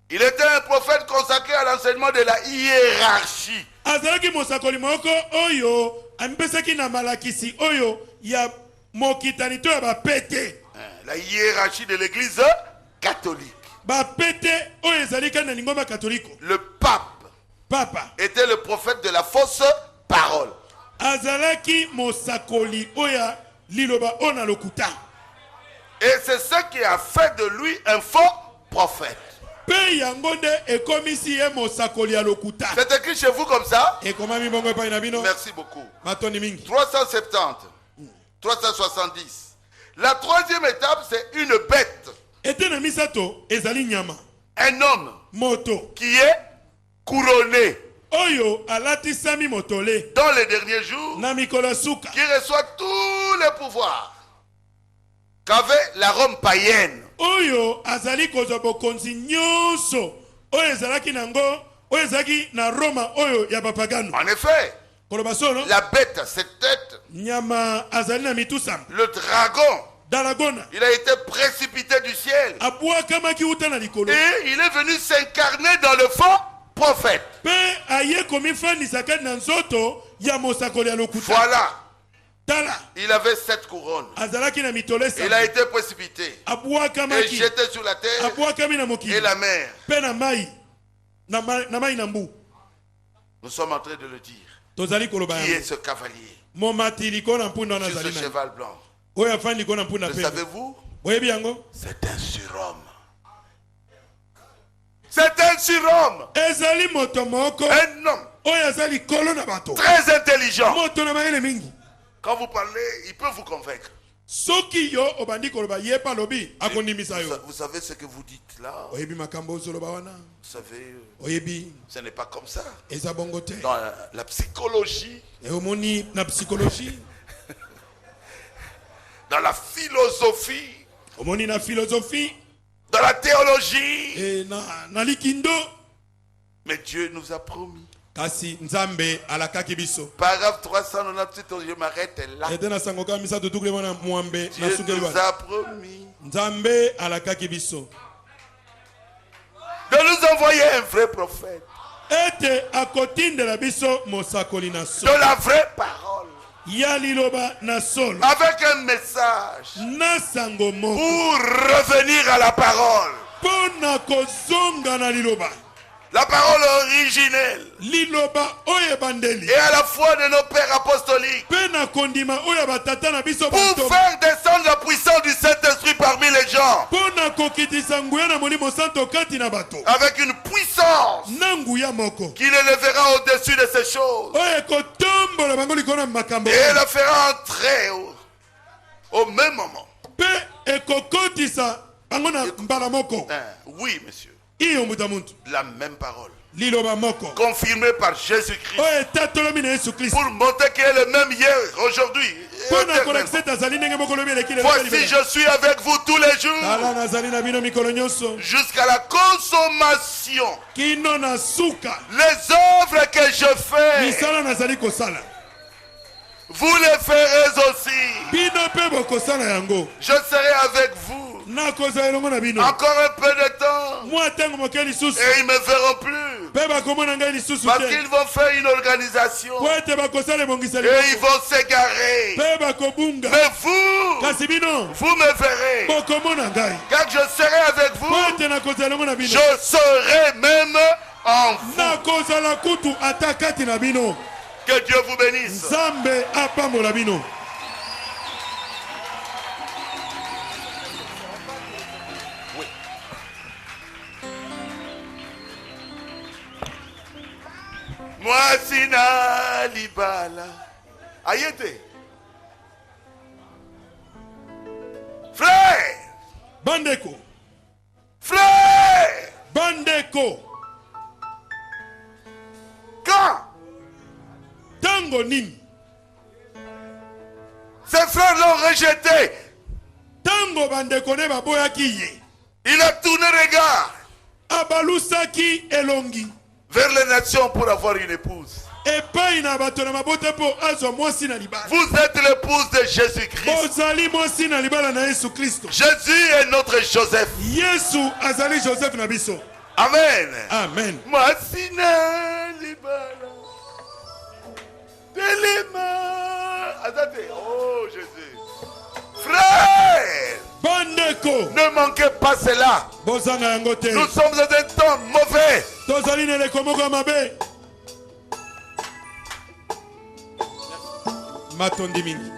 Il était un prophète consacré à l'enseignement de la hiérarchie. La hiérarchie de l'église catholique. Le pape était le prophète de la fausse parole. Et c'est ce qui a fait de lui un faux prophète. C'est écrit chez vous comme ça? Merci beaucoup. 370, 370. La troisième étape, c'est une bête. Un homme qui est couronné dans les derniers jours, qui reçoit tous les pouvoirs qu'avait la Rome païenne. En effet, la bête, cette tête, le dragon, il a été précipité du ciel. Et il est venu s'incarner dans le faux prophète. Voilà. Il avait 7 couronnes. Il a été précipité et jeté sur la terre et la mer. Nous sommes en train de le dire. Qui est ce cavalier sur ce cheval blanc? Le savez-vous? C'est un surhomme. C'est un surhomme. Un homme très intelligent. Quand vous parlez, il peut vous convaincre. Vous savez ce que vous dites là? Vous savez, ce n'est pas comme ça. Dans la psychologie, dans la philosophie, dans la théologie, mais Dieu nous a promis. Paragraphe 398, je m'arrête là. Dieu nous a promis de nous envoyer un vrai prophète, de la vraie parole, avec un message pour revenir à la parole. La parole originelle et à la foi de nos pères apostoliques, pour faire descendre la puissance du Saint-Esprit parmi les gens, avec une puissance qui les lèvera au-dessus de ces choses et la fera entrer au même moment. Oui, monsieur. La même parole, confirmée par Jésus-Christ, pour montrer qu'il est le même hier, aujourd'hui. Voici, je suis avec vous tous les jours jusqu'à la consommation. Les œuvres que je fais, vous les ferez aussi. Je serai avec vous encore un peu de temps, et ils ne me verront plus, parce qu'ils vont faire une organisation et ils vont s'égarer. Mais vous me verrez, car je serai avec vous, je serai même en vous. Que Dieu vous bénisse. Moi sina libala Ayete. Frère. Bandeko. Frère. Bandeko. Quand Tango nini. Ses frères l'ont rejeté. Tango bandeko ne baboyaki ye. Il a tourné regard Abalusaki elongi. vers les nations pour avoir une épouse. Epai na bato na mabota po azo mwasi na libala. Vous êtes l'épouse de Jésus-Christ. Bozali mwasi na libala na Yesu Kristo. Jésus est notre Joseph. Yesu azali Joseph na biso. Amen. Amen. Mwasi na libala. Delima. Attendez. Oh Jésus. Frère. Bandeko. Ne manquez pas cela. Bozanga yango te. Nous sommes dans un temps mauvais. Tozali na lekomoko mabe. Matondi mingi.